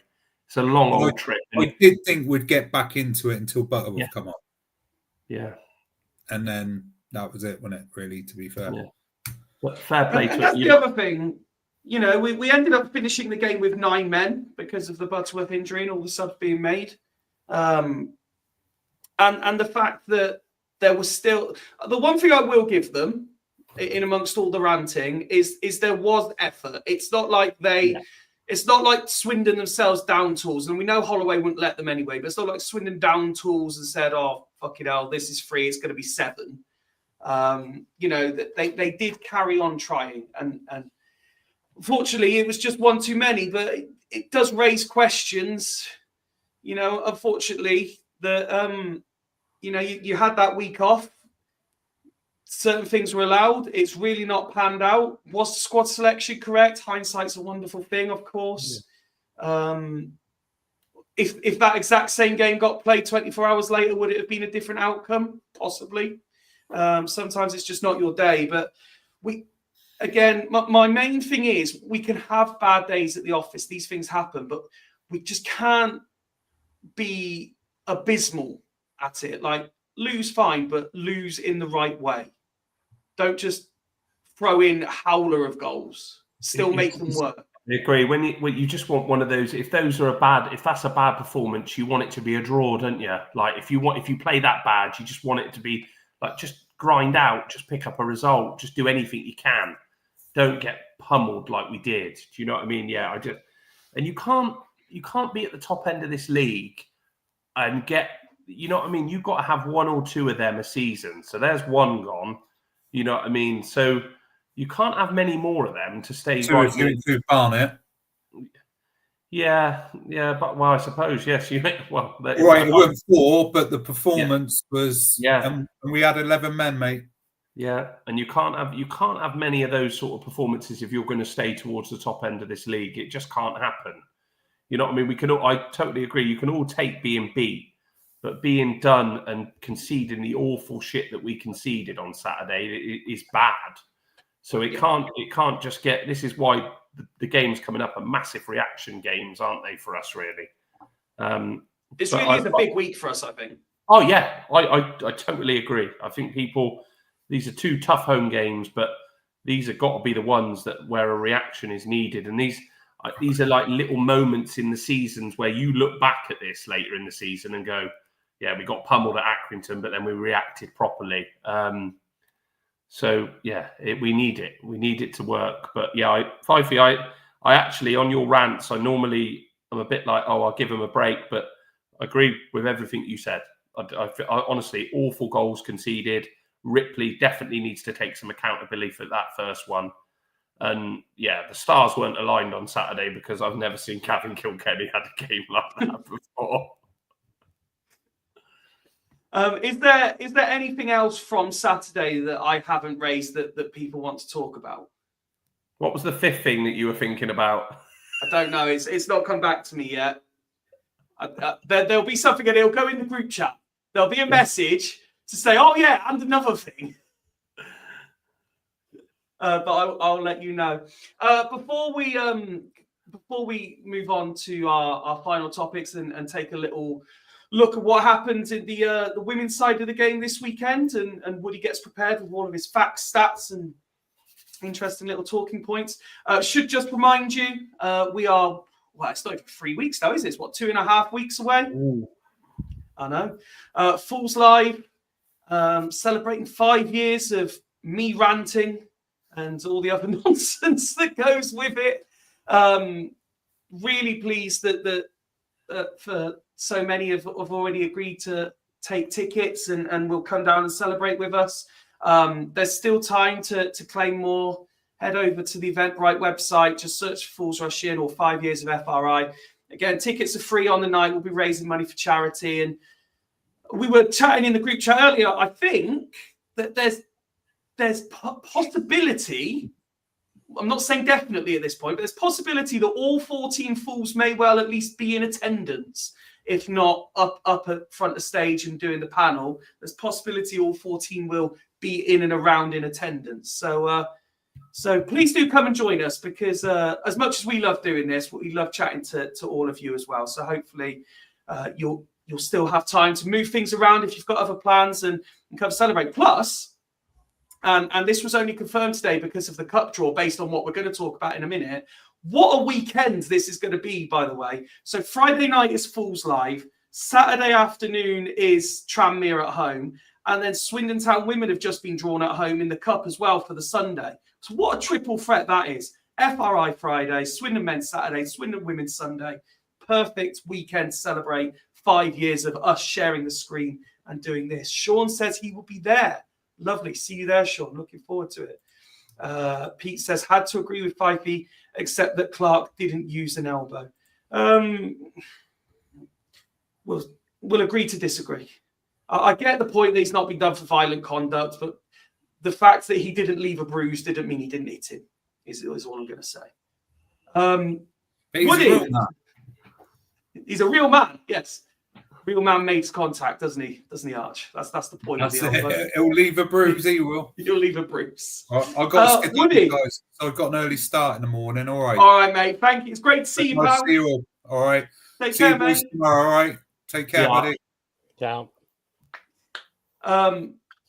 It's a long old trip. I did think we'd get back into it until Butterworth come on. Yeah. And then that was it, wasn't it, really, to be fair? Yeah. But fair play to it. That's the other thing. You know, we ended up finishing the game with 9 men because of the Butterworth injury and all the subs being made. And the fact that there was still... The one thing I will give them, in amongst all the ranting is there was effort. It's not like it's not like Swindon themselves down tools, and we know Holloway wouldn't let them anyway, but it's not like Swindon down tools and said, oh, fucking hell, this is free, it's going to be 7. You know, that they did carry on trying, and unfortunately it was just one too many, but it does raise questions. You know, unfortunately, that you know, you had that week off. Certain things were allowed. It's really not panned out. Was the squad selection correct? Hindsight's a wonderful thing, of course. Yeah. If that exact same game got played 24 hours later, would it have been a different outcome? Possibly. Sometimes it's just not your day. But my main thing is we can have bad days at the office. These things happen, but we just can't be abysmal at it. Like, lose fine, but lose in the right way. Don't just throw in a howler of goals. Still make them work. I agree. When you just want one of those, if that's a bad performance, you want it to be a draw, don't you? Like if you play that bad, you just want it to be like, just grind out, just pick up a result, just do anything you can. Don't get pummeled like we did. Do you know what I mean? Yeah, and you can't be at the top end of this league and get, you know what I mean? You've got to have 1 or 2 of them a season. So there's 1 gone. You know what I mean? So you can't have many more of them to stay right. To Barnet. Yeah, but well, I suppose yes. You well, right. It weren't 4, but the performance was. Yeah, and we had 11 men, mate. Yeah, and you can't have many of those sort of performances if you're going to stay towards the top end of this league. It just can't happen. You know what I mean? I totally agree. You can all take being beat. But being done and conceding the awful shit that we conceded on Saturday is bad. So it can't just get. This is why the games coming up are massive reaction games, aren't they, for us? Really, this really is a big week for us, I think. Oh yeah, I totally agree. I think these are 2 tough home games, but these have got to be the ones where a reaction is needed, and these are like little moments in the seasons where you look back at this later in the season and go, yeah, we got pummeled at Accrington, but then we reacted properly. So yeah, we need it. We need it to work. But yeah, Fifey, I actually, on your rants, I'm a bit like, oh, I'll give him a break, but I agree with everything you said. I honestly, awful goals conceded. Ripley definitely needs to take some accountability for that first one. And yeah, the stars weren't aligned on Saturday because I've never seen Gavin Kilkenny had a game like that before. Is there anything else from Saturday that I haven't raised that people want to talk about? What was the 5th thing that you were thinking about? I don't know. It's not come back to me yet. There'll be something, and it'll go in the group chat. There'll be a message to say, "Oh yeah, and another thing." But I'll let you know. Before we move on to our final topics and take a little look at what happened in the women's side of the game this weekend, and Woody gets prepared with all of his facts, stats, and interesting little talking points. Should just remind you, we are, well, it's not even 3 weeks now, is it? It's what, 2.5 weeks away? Ooh. I know. Fools Live, celebrating 5 years of me ranting and all the other nonsense that goes with it. Really pleased that for so many have already agreed to take tickets and will come down and celebrate with us. There's still time to claim more. Head over to the Eventbrite website, just search Fools Rush In or 5 years of FRI. Again, tickets are free on the night. We'll be raising money for charity. And we were chatting in the group chat earlier. I think that there's possibility, I'm not saying definitely at this point, but there's possibility that all 14 Fools may well at least be in attendance, if not up at front of stage and doing the panel. There's possibility all 14 will be in and around in attendance. So please do come and join us, because as much as we love doing this, we love chatting to all of you as well. So hopefully you'll still have time to move things around if you've got other plans and come celebrate. Plus, and this was only confirmed today because of the cup draw, based on what we're going to talk about in a minute. What a weekend this is going to be, by the way. So Friday night is Fools Live. Saturday afternoon is Tranmere at home. And then Swindon Town women have just been drawn at home in the cup as well for the Sunday. So what a triple threat that is. FRI Friday, Swindon Men's Saturday, Swindon Women's Sunday. Perfect weekend to celebrate 5 years of us sharing the screen and doing this. Sean says he will be there. Lovely. See you there, Sean. Looking forward to it. Pete says, had to agree with Fifey, except that Clark didn't use an elbow. We'll agree to disagree. I get the point that he's not been done for violent conduct, but the fact that he didn't leave a bruise didn't mean he didn't hit him, is all I'm going to say. Woody, he's a real man, yes. Real man makes contact, doesn't he? Doesn't he, Arch? That's the point of the elbow. He'll leave a bruise, he will. He'll leave a bruise. I've got to Woody. guys. So I've got an early start in the morning, all right. All right, mate. Thank you. It's great to see you, Nice pal. to see you all. All right. Take See care, you boys mate. tomorrow, all right. Take care, buddy. Ciao.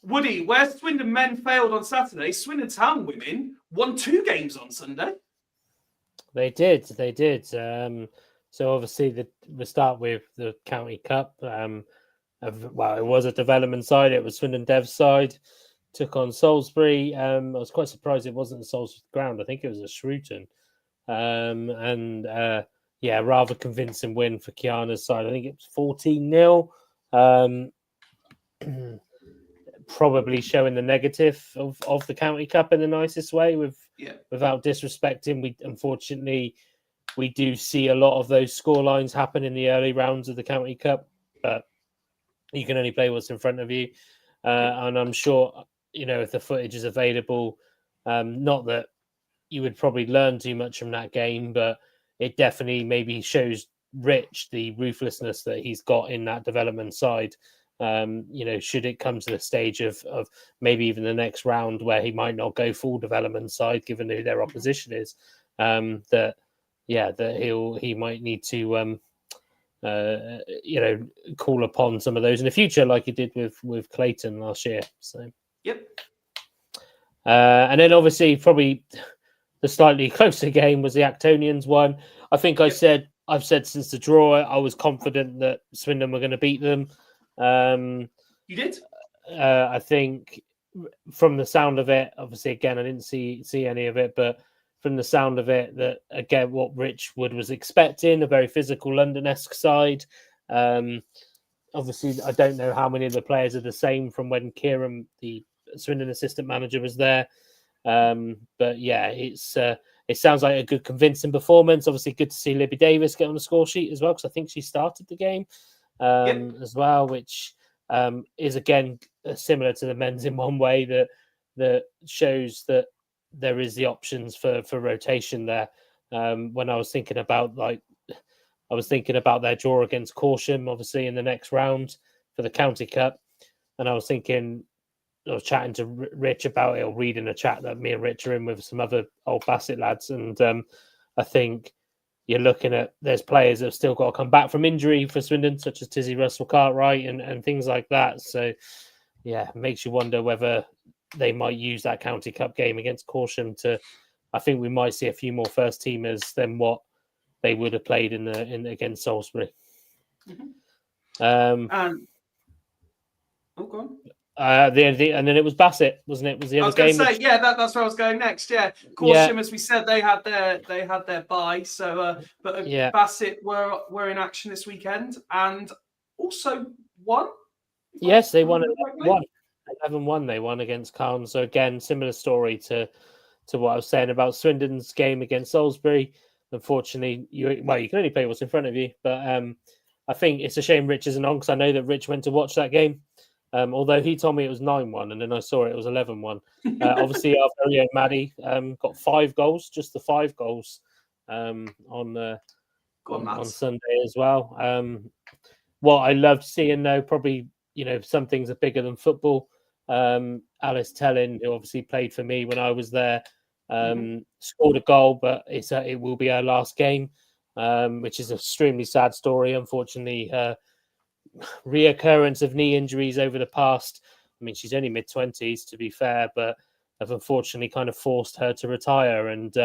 Woody, where Swindon men failed on Saturday, Swindon Town women won 2 games on Sunday. They did. So obviously, we start with the County Cup. Well, it was a development side. It was Swindon Dev's side. Took on Salisbury. I was quite surprised it wasn't a Salisbury ground. I think it was a Shrewton. Rather convincing win for Kiana's side. I think it was 14-0. Probably showing the negative of the County Cup in the nicest way, without disrespecting. We do see a lot of those scorelines happen in the early rounds of the County Cup, but you can only play what's in front of you. And I'm sure, if the footage is available, not that you would probably learn too much from that game, but it definitely maybe shows Rich the ruthlessness that he's got in that development side. Should it come to the stage of maybe even the next round where he might not go full development side, given who their opposition is, that he might need to call upon some of those in the future, like he did with Clayton last year. So Yep. And then obviously probably the slightly closer game was the Actonians one. I think I've said since the draw, I was confident that Swindon were going to beat them. You did? I think from the sound of it, obviously, again, I didn't see any of it, but from the sound of it, that again, what Rich Wood was expecting, a very physical London-esque side. Obviously, I don't know how many of the players are the same from when Kieran, the Swindon assistant manager, was there. But yeah, it sounds like a good, convincing performance. Obviously, good to see Libby Davis get on the score sheet as well, because I think she started the game as well, which is again similar to the men's in one way, that shows that there is the options for rotation there. When I was thinking about their draw against Corsham, obviously in the next round for the County Cup, and I was chatting to Rich about it, or reading a chat that me and Rich are in with some other old Bassett lads, and I think you're looking at, there's players that have still got to come back from injury for Swindon, such as Tizzy Russell-Cartwright and things like that. So yeah, it makes you wonder whether they might use that County Cup game against Corsham to, I think we might see a few more first teamers than what they would have played in against Salisbury. Mm-hmm. Go on. And then it was Bassett, wasn't it? Was the other game? That's where I was going next. Yeah, Corsham, as we said, they had their bye. So, Bassett were in action this weekend and also won. Yes, they won 11-1. They won against Carn. So again, similar story to what I was saying about Swindon's game against Salisbury. Unfortunately, you can only play what's in front of you. But I think it's a shame Rich isn't on, because I know that Rich went to watch that game. Although he told me it was 9-1, and then I saw it was 11-1. Obviously, our very own Maddie got 5 goals, just the 5 goals on Sunday as well. What I loved seeing, though, probably, some things are bigger than football. Alice Tellin, who obviously played for me when I was there, scored a goal, but it will be her last game, which is an extremely sad story. Unfortunately, her reoccurrence of knee injuries over the past, I mean, she's only mid-20s to be fair, but have unfortunately kind of forced her to retire. And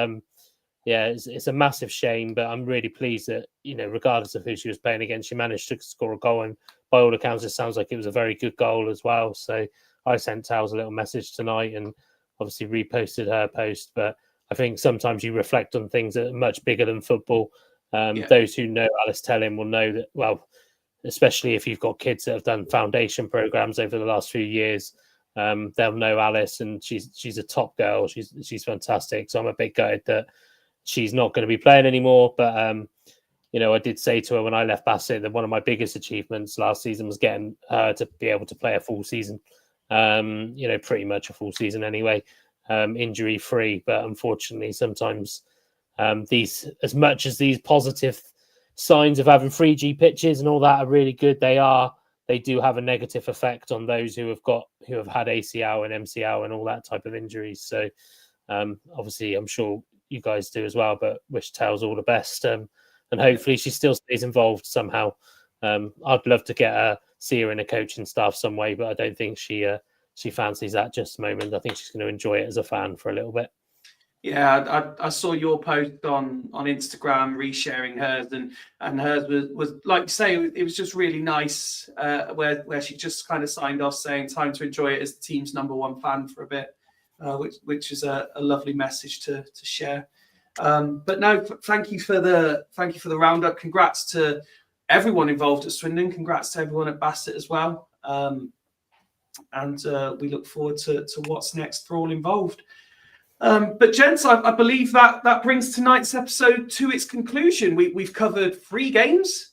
yeah, it's a massive shame, but I'm really pleased that, you know, regardless of who she was playing against, she managed to score a goal. And by all accounts, it sounds like it was a very good goal as well. So I sent Tals a little message tonight and obviously reposted her post. But I think sometimes you reflect on things that are much bigger than football. Those who know Alice Telling will know that, well, especially if you've got kids that have done foundation programs over the last few years, they'll know Alice, and she's a top girl. She's fantastic. So I'm a bit gutted that she's not going to be playing anymore. But you know, I did say to her when I left Bassett that one of my biggest achievements last season was getting her to be able to play a full season. You know, pretty much a full season anyway, injury free. But unfortunately, sometimes these, as much as these positive signs of having 3G pitches and all that are really good, they do have a negative effect on those who have had ACL and MCL and all that type of injuries. So obviously, I'm sure you guys do as well, but wish Tales all the best. And hopefully she still stays involved somehow. I'd love to see her in a coaching staff some way, but I don't think she fancies that just the moment. I think she's going to enjoy it as a fan for a little bit. Yeah, I saw your post on Instagram, resharing hers, and hers was like you say, it was just really nice, where she just kind of signed off saying time to enjoy it as the team's #1 fan for a bit, which is a lovely message to share. But no, thank you for the roundup. Congrats to everyone involved at Swindon. Congrats to everyone at Bassett as well. And we look forward to what's next for all involved. But gents, I believe that brings tonight's episode to its conclusion. We've covered 3 games.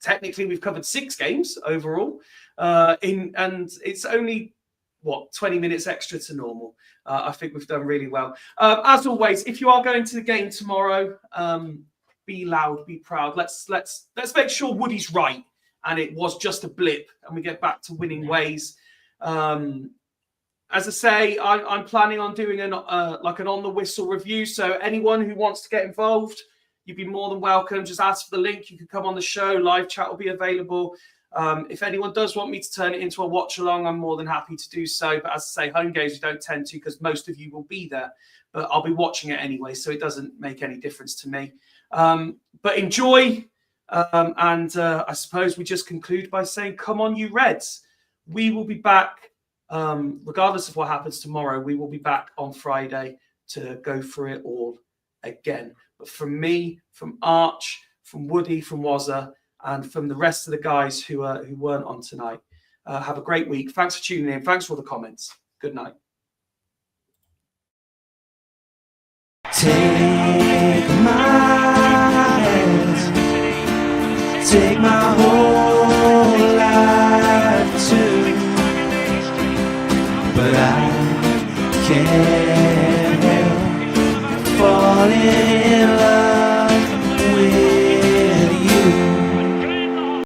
Technically, we've covered 6 games overall. And it's only 20 minutes extra to normal. I think we've done really well. As always, if you are going to the game tomorrow, be loud, be proud. Let's make sure Woody's right and it was just a blip and we get back to winning ways. As I say, I'm planning on doing an on the whistle review. So anyone who wants to get involved, you'd be more than welcome. Just ask for the link. You can come on the show. Live chat will be available. If anyone does want me to turn it into a watch along, I'm more than happy to do so. But as I say, home games we don't tend to because most of you will be there. But I'll be watching it anyway, so it doesn't make any difference to me. But enjoy. And I suppose we just conclude by saying, come on, you Reds. We will be back. Regardless of what happens tomorrow, we will be back on Friday to go through it all again. But from me, from Arch, from Woody, from Wazza, and from the rest of the guys who weren't on tonight, have a great week. Thanks for tuning in. Thanks for all the comments. Good night. Take my hands, take my whole life too. But I can't help falling